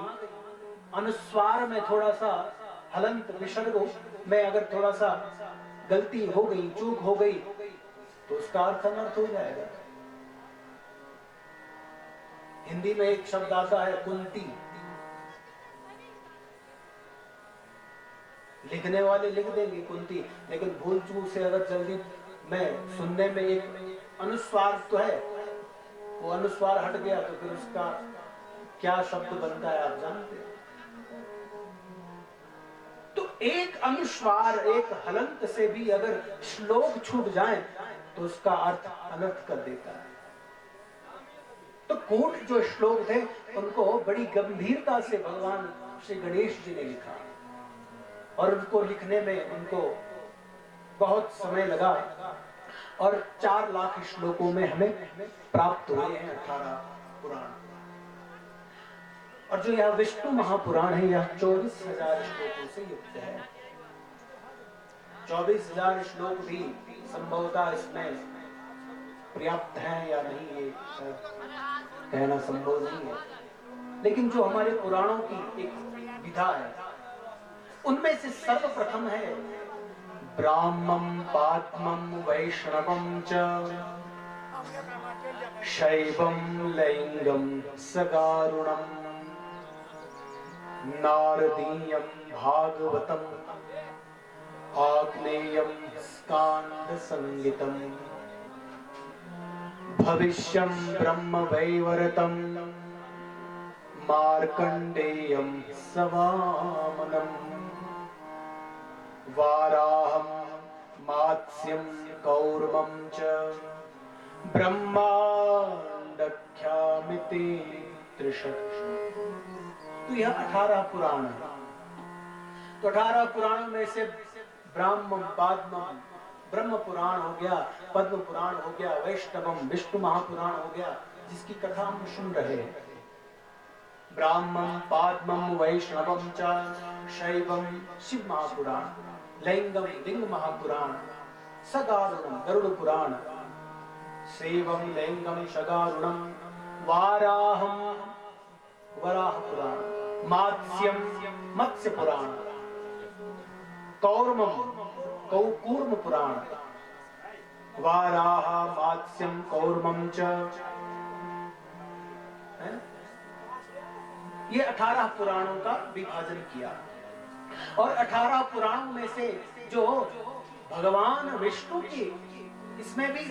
Speaker 5: अनुस्वार में थोड़ा सा हलंत विसर्ग में अगर थोड़ा सा गलती हो गई, चूक हो गई, तो उसका अर्थ अनर्थ हो जाएगा। हिंदी में एक शब्द आता है कुंती। लिखने वाले लिख देंगे कुंती, लेकिन भूल चूक से अगर जल्दी में सुनने में एक अनुस्वार तो है, वो अनुस्वार हट गया तो फिर उसका क्या शब्द बनता है आप जानते हैं। तो एक अनुस्वार, एक हलंत से भी अगर श्लोक छूट जाए तो उसका अर्थ अनर्थ कर देता है। तो कूट जो श्लोक थे उनको बड़ी गंभीरता से भगवान श्री गणेश जी ने लिखा और उनको लिखने में उनको बहुत समय लगा। और 4 लाख श्लोकों में हमें प्राप्त हुए हैं 18 पुराण। और जो यह विष्णु महापुराण है यह 24,000 श्लोकों से युक्त है। 24,000 श्लोक भी संभवतः इसमें पर्याप्त है या नहीं ये कहना संभव नहीं है, लेकिन जो हमारे पुराणों की एक विधा है उनमें से सर्वप्रथम है ब्राह्मं पाद्मं वैष्णवं च शैवं लैंगं सगारुणं नारदीयं भागवतम् आग्नेयं स्कांद संगीतम् भविष्यं ब्रह्म वैवर्तं मार्कंडेयं सवामनम् वाराहं मात्स्यं कौर्मं च ब्रह्मांडख्यामिति त्रिषट्। तो यह 18 पुराण है। तो 18 पुराणों में से ब्राह्मण पाद्मम ब्रह्म पुराण हो गया, पद्म पुराण हो गया, वैष्णवम विष्णु महापुराण हो गया, जिसकी कथा हम सुन रहे हैं। ब्राह्मण पाद्मम वैष्णवम च शैवम शिव महापुराण, लैंगम लिंग महापुराण, सगारुणम गरुड़ पुराण, सेवम लैंगम सगारुणम वाराहम वराह पुराण, मात्स्यम मत्स्य पुराण, कौर्मम कूर्म पुराण, वाराह मात्स्यम कौर्मम च। ये 18 पुराणों का विभाजन किया और 18 पुराणों में से जो भगवान विष्णु की इसमें भी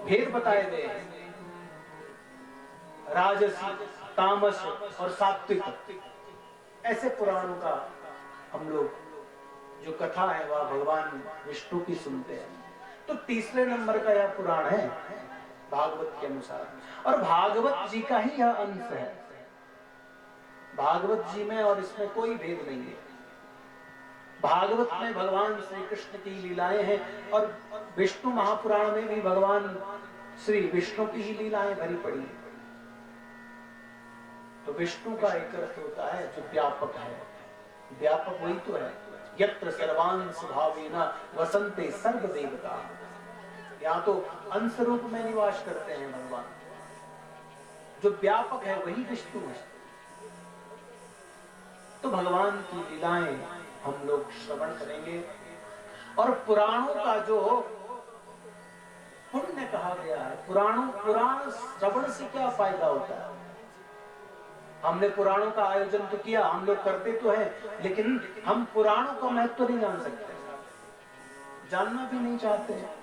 Speaker 5: भेद बताए गए हैं, राजसी, तामस और सात्विक, ऐसे पुराणों का हम लोग जो कथा है वह भगवान विष्णु की सुनते हैं। तो तीसरे नंबर का यह पुराण है भागवत के अनुसार, और भागवत जी का ही यह अंश है। भागवत जी में और इसमें कोई भेद नहीं है। भागवत में भगवान श्री कृष्ण की लीलाएं हैं और विष्णु महापुराण में भी भगवान श्री विष्णु की ही लीलाएं भरी पड़ी हैं। तो विष्णु का एक अर्थ होता है जो व्यापक है, व्यापक वही तो है, यत्र सर्वांश भावेन वसंते सर्व देवता। यहाँ तो अंश रूप में निवास करते हैं भगवान, जो व्यापक है वही विष्णु है। तो भगवान की लीलाएं हम लोग श्रवण करेंगे। और पुराणों का जो पुण्य कहा गया है, पुराण श्रवण से क्या फायदा होता है? हमने पुराणों का आयोजन तो किया, हम लोग करते तो हैं, लेकिन हम पुराणों का महत्व नहीं जान सकते, जानना भी नहीं चाहते हैं।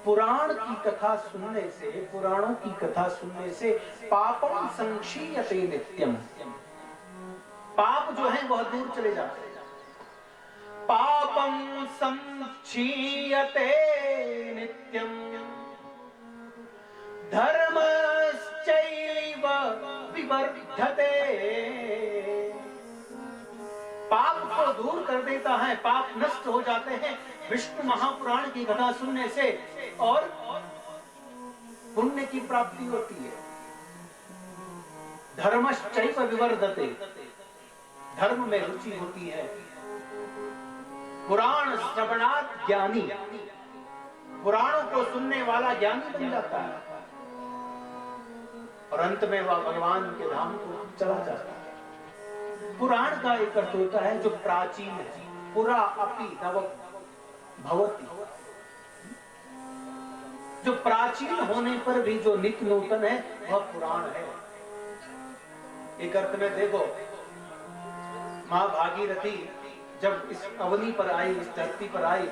Speaker 5: पुराण की कथा सुनने से, पुराणों की कथा सुनने से पापम संक्षीयते नित्यम, पाप जो है वह दूर चले जाते हैं। पापम संक्षीयते नित्यम धर्मश्चैव विवर्धते। पाप को दूर कर देता है, पाप नष्ट हो जाते हैं विष्णु महापुराण की कथा सुनने से, और पुण्य की प्राप्ति होती है। धर्मश्चैव विवर्धते, धर्म में रुचि होती है। पुराण श्रवणात् ज्ञानी, पुराणों को सुनने वाला ज्ञानी बन जाता है और अंत में वह भगवान के धाम को चला जाता है। पुराण का एक अर्थ होता है जो प्राचीन है, पुरा अपि नव भवति, जो प्राचीन होने पर भी जो नित्य नूतन है वह पुराण है। एक अर्थ में देखो, मां भागीरथी जब इस अवनी पर आई, इस धरती पर आई,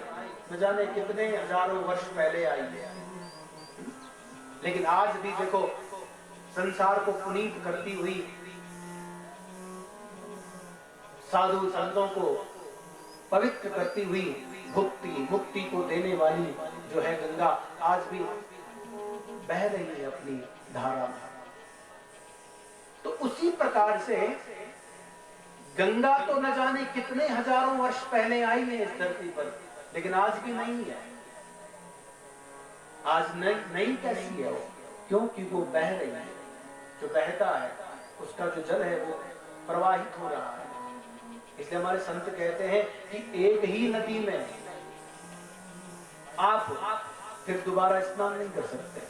Speaker 5: न जाने कितने हजारों वर्ष पहले आई है, लेकिन आज भी देखो संसार को पुनीत करती हुई, साधु संतों को पवित्र करती हुई, भुक्ति मुक्ति को देने वाली जो है गंगा, आज भी बह रही है अपनी धारा में। तो उसी प्रकार से गंगा तो न जाने कितने हजारों वर्ष पहले आई है इस धरती पर, लेकिन आज भी नहीं है। आज नहीं कैसी है वो? क्योंकि वो बह रही है। जो बहता है उसका जो जल है वो प्रवाहित हो रहा है। इसलिए हमारे संत कहते हैं कि एक ही नदी में आप फिर दोबारा स्नान नहीं कर सकते,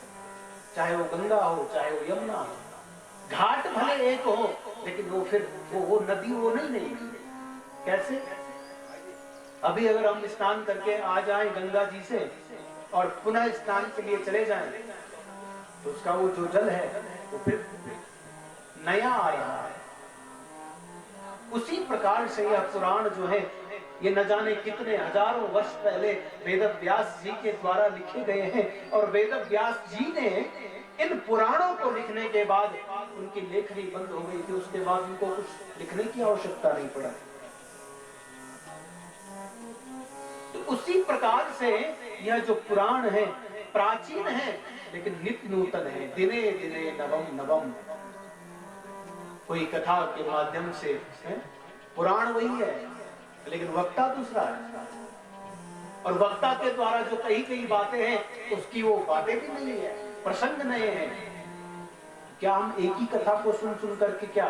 Speaker 5: चाहे वो गंगा हो चाहे वो यमुना हो। घाट भले एक हो, लेकिन वो फिर वो नदी वो नहीं रहेगी। कैसे? अभी अगर हम स्नान करके आ जाएं गंगा जी से और पुनः स्नान के लिए चले जाएं, तो उसका वो जो जल है वो फिर नया आ रहा है। उसी प्रकार से यह पुराण जो है ये न जाने कितने हजारों वर्ष पहले वेद व्यास जी के द्वारा लिखे गए हैं, और वेद व्यास जी ने इन पुराणों को लिखने के बाद उनकी लेखनी बंद हो गई थी, उसके बाद उनको कुछ लिखने की आवश्यकता नहीं पड़ा। तो उसी प्रकार से यह जो पुराण है प्राचीन है लेकिन नित्य नूतन है, दिने दिने नवम नवम। कोई कथा के माध्यम से है? पुराण वही है लेकिन वक्ता दूसरा है, और वक्ता के द्वारा जो कही कई बातें हैं उसकी वो बातें भी नहीं है, प्रसंग नए हैं। क्या हम एक ही कथा को सुन सुन करके क्या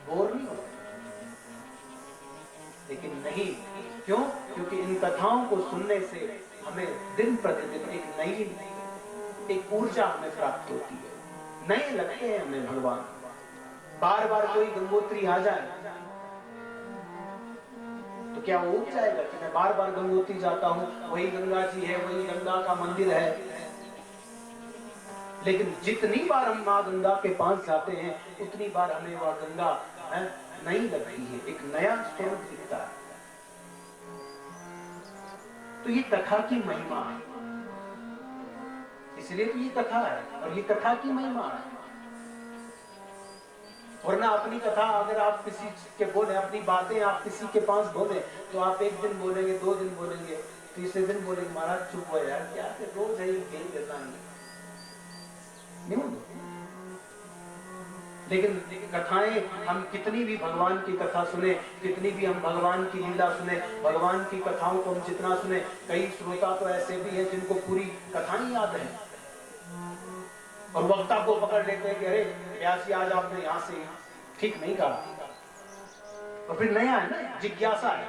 Speaker 5: बोर नहीं होते? लेकिन नहीं, क्यों? क्योंकि इन कथाओं को सुनने से हमें दिन प्रतिदिन एक नई एक ऊर्जा हमें प्राप्त होती है, नए लगते हैं हमें भगवान। बार बार कोई गंगोत्री आ जाए तो तो क्या वो उग जाएगा कि मैं बार बार गंगोत्री जाता हूँ, वही गंगा जी है, वही गंगा का मंदिर है। लेकिन जितनी बार हम माँ गंगा के पास जाते हैं उतनी बार हमें वह गंगा नहीं लगती है, एक नया स्वरूप दिखता है। तो ये कथा की महिमा है, इसलिए तो ये कथा है और ये कथा की महिमा है। वरना अपनी कथा अगर आप किसी के बोले, अपनी बातें आप किसी के पास बोले, तो आप एक दिन बोलेंगे, 2 दिन बोलेंगे, तीसरे दिन बोलेंगे महाराज चुप हो यार, क्या रोज है ये खेल करना नहीं। लेकिन कथाएं हम कितनी भी भगवान की कथा सुने, कितनी भी हम भगवान की लीला सुने, भगवान की कथाओं को हम जितना सुने, कई श्रोता तो ऐसे भी हैं जिनको पूरी कथाएं याद है और वक्ता को पकड़ लेते हैं कि अरे व्यासी आज आपने यहाँ से ठीक नहीं कहा। और फिर नया है ना, जिज्ञासा है,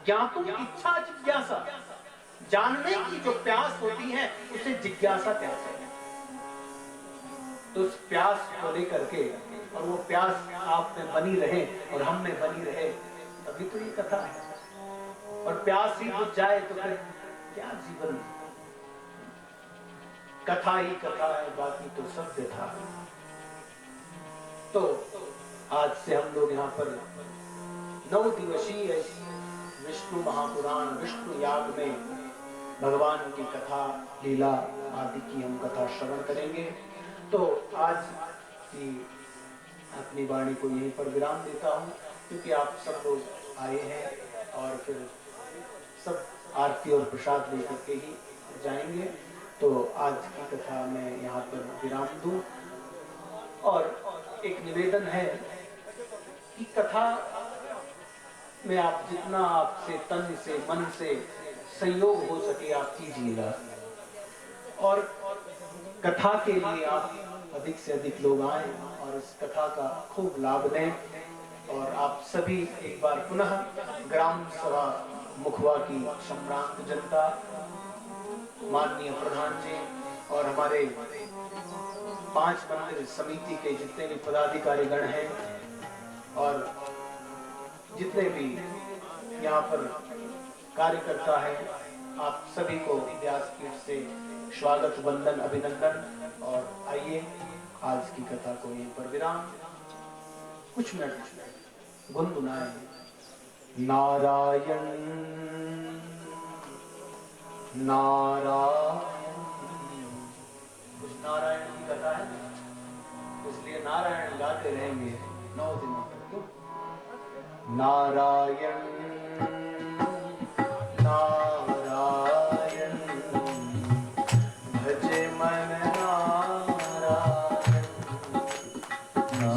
Speaker 5: ज्ञातुम इच्छा जिज्ञासा, जानने की जो प्यास होती है उसे जिज्ञासा कहते हैं। तो उस प्यास को लेकर के, और वो प्यास आप में बनी रहे और हम में बनी रहे, तभी तो ये कथा है। और प्यास ही बुझ जाए तो फिर क्या जीवन, कथा ही कथा है, बाकी तो सब व्यथा है। तो आज से हम लोग यहाँ पर 9 दिवसीय विष्णु महापुराण, विष्णु याग में भगवान की कथा, लीला आदि की हम कथा श्रवण करेंगे। तो आज की अपनी वाणी को यहीं पर विराम देता हूँ, क्योंकि आप सब लोग आए हैं और फिर सब आरती और प्रसाद लेकर के ही जाएंगे। तो आज की कथा में यहाँ पर विराम दूं। और एक निवेदन है कि कथा में आप जितना आपसे तन से मन से संयोग हो सके आप कीजिएगा, और कथा के लिए आप अधिक से अधिक लोग आए और इस कथा का खूब लाभ लें। और आप सभी एक बार पुनः ग्राम सभा मुखवा की सम्रांत जनता, माननीय प्रधान जी और हमारे 5 मंदिर समिति के जितने भी पदाधिकारी गण हैं और जितने भी यहाँ पर कार्यकर्ता है, आप सभी को व्यासपीठ से स्वागत, वंदन, अभिनंदन। और आइए आज की कथा को यहीं पर विराम, कुछ मिनट गुनगुनाएं। नारायण नारायण, कुछ नारायण की कथा है, इसलिए नारायण गाते रहेंगे 9 दिनों तक। नारायण नारायण भजे मन नारायण,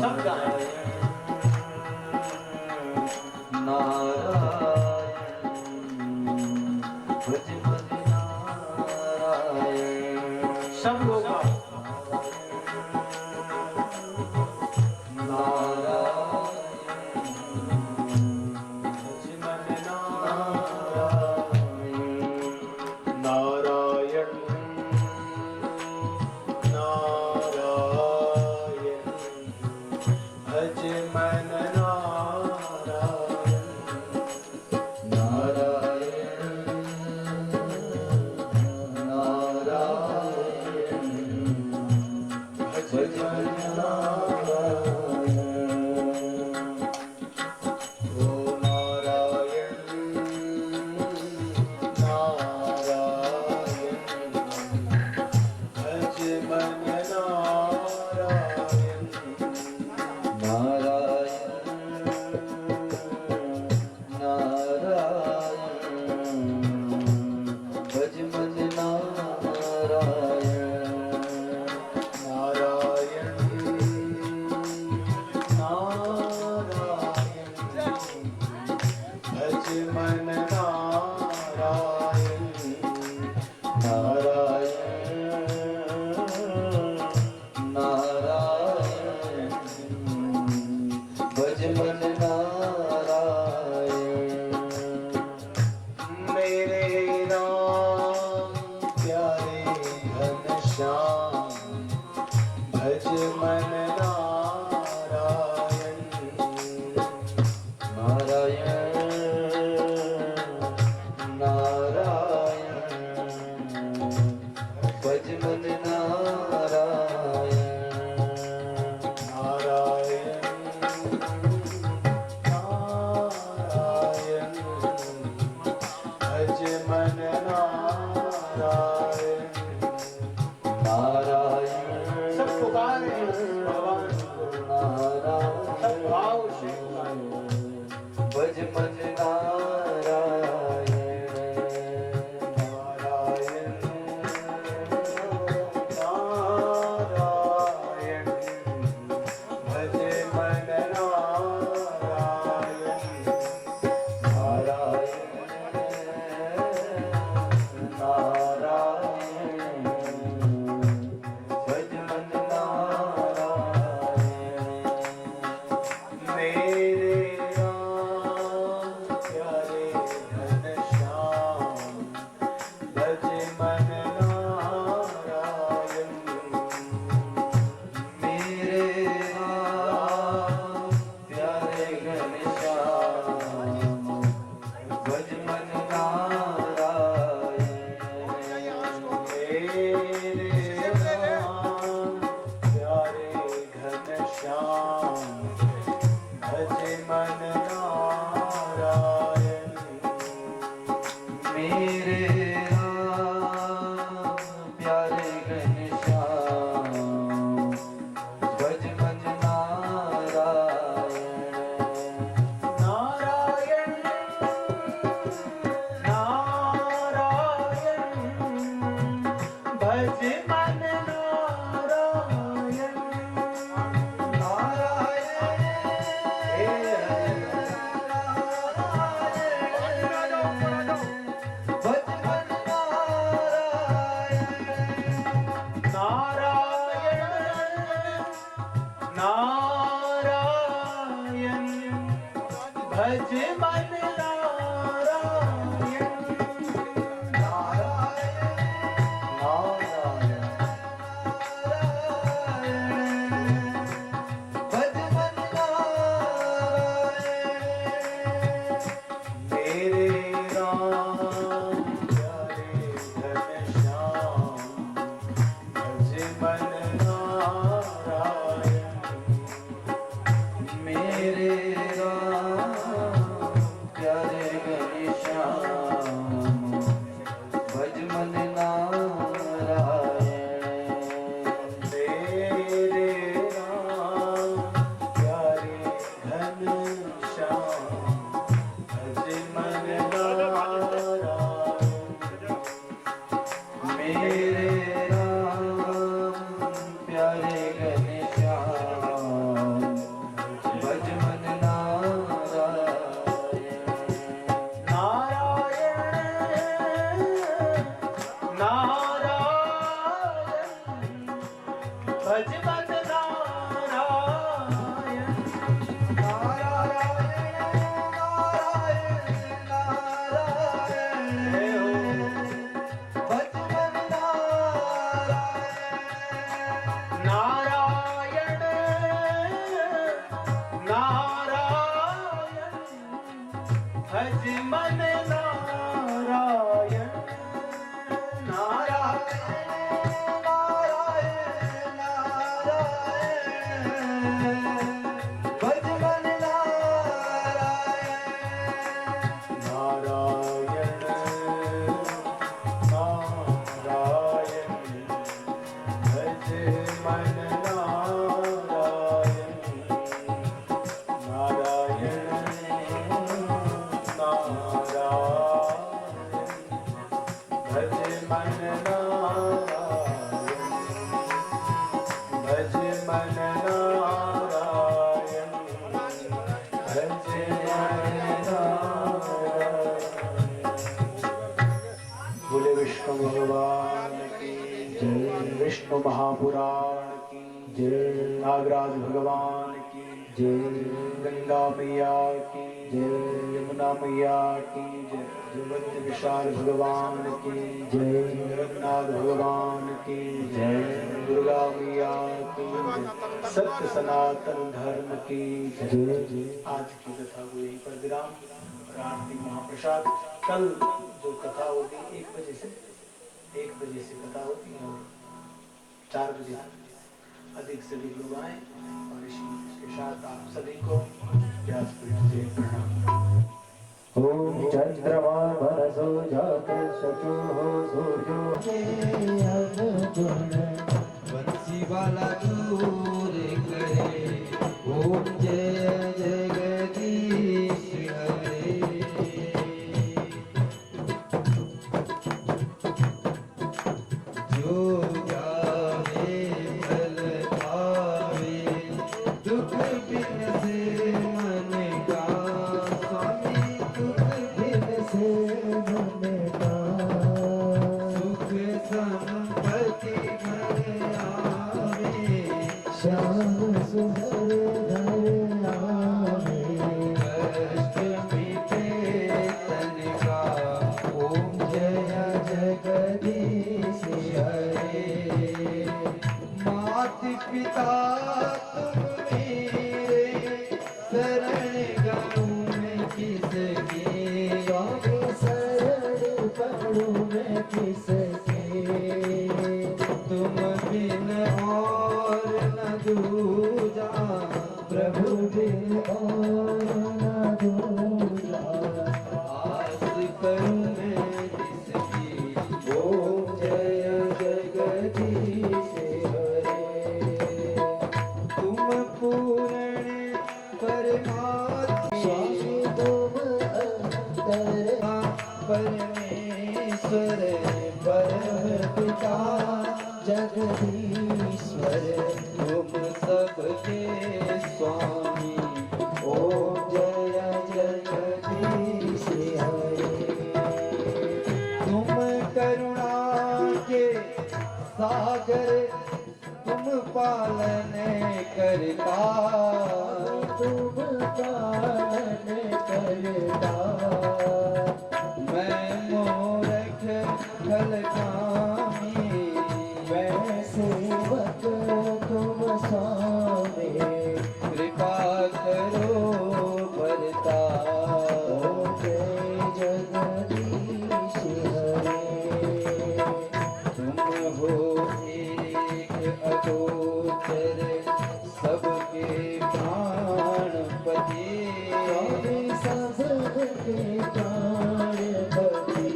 Speaker 5: सब गाएं। सब लोग श्याम भज मन नारायण मेरे राम प्यारे घनश्याम भज मन नारायण नारायण नारायण भज मन नारायण भज मन नारायण भज मन नारायण मेरे राम प्यारे घनश्याम भज मन नारायण मेरे प्यारे घनश्याम भज मन नारायण मेरे राम प्यारे घनश्याम भज मन नारायण मेरे राम प्यारे घनश्याम भज मन भज मन नारायण भज मन नारायण नारायण भज मन नारायण भज मन नारायण नारायण भज मन नारायण नारायण भज मन नारायण भज मन नारायण भज मन नारायण बोले विष्णु भगवान की जय विष्णु महापुराण की जय नागराज भगवान की जय गंगा मैया की जय यमुना मैया की जय जगत विशाल भगवान की जय रघुनाथ भगवान की जय दुर्गा मैया की जय सत्य सनातन धर्म की जय। आज की कथा को यहीं पर विराम और आरती महाप्रसाद। कल जो कथा होगी 1 बजे से कथा होती है और 4 बजे अधिक से अधिक लोग आए और इसके साथ आप सभी को व्यासपीठ से प्रणाम। ओम चंद्रमा मनसो जात सचो हो सूर्यो
Speaker 1: बंसी वाला दूर करे ओम जय जगदीश हरे जो जावे फल पावे दुख बिन से मन का स्वामी दुख बिन से मन का सुख संपत्ति घर आवे श्याम सुंदर घर आवे कष्ट मिटे तन का ओम जय जगदीश हरे मात पिता तुम पूर्ण परमात्मा स्वामी तुम अंतरा परमेश्वर परम पिता जगदीश्वर तुम सबके स्वामी ओम जय जगदीश हरे। तुम करुणा के सागर तुम पालन करता तुम पालन करता मैं मूर्ख खलकामी मैं सेवक तुम स्वामी कृपा करो बरता ओम जय जगदीश हरे। तुम हो एक अगोचर सबके प्राणपति सबके प्राणपति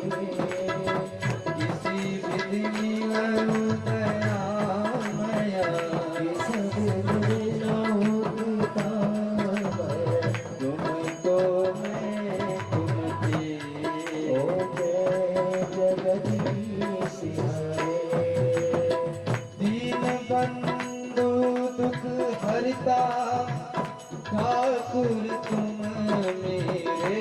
Speaker 1: किसी विधि मिलन दयामय किसी विधि तुमको मैं तुमकी ओम जय जगदीश हरे। दीन बंधु दुख हरता ठाकुर तुम मेरे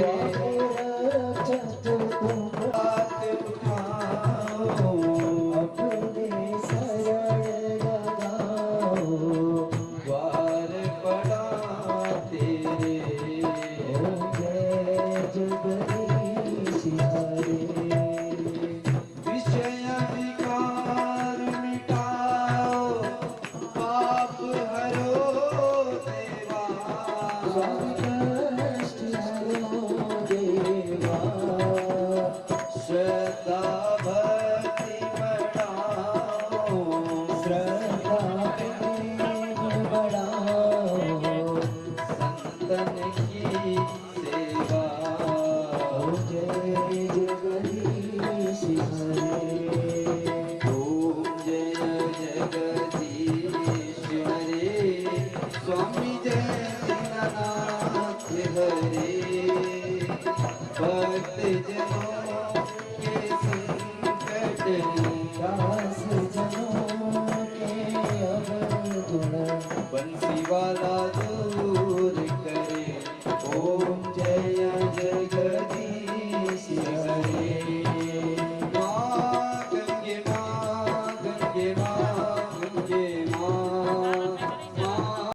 Speaker 1: रक्षक तुम हाथ उठाओ अपने शरण लगाओ द्वार बड़ा तेरे ओम जय जगदीश हरे। विषय विकार मिटाओ पाप हरो देवा कष्ट हरो देवा श्रद्धा भक्ति बढ़ाओ श्रद्धा प्रेम बढ़ाओ संतन की सेवा ओम जय जगदीश हरे। ओम जय जगदीश हरे। स्वामी जय दीनानाथ हरे। भक्त जनों के संकट दास जनों के अवगुण बंसी वाला दूर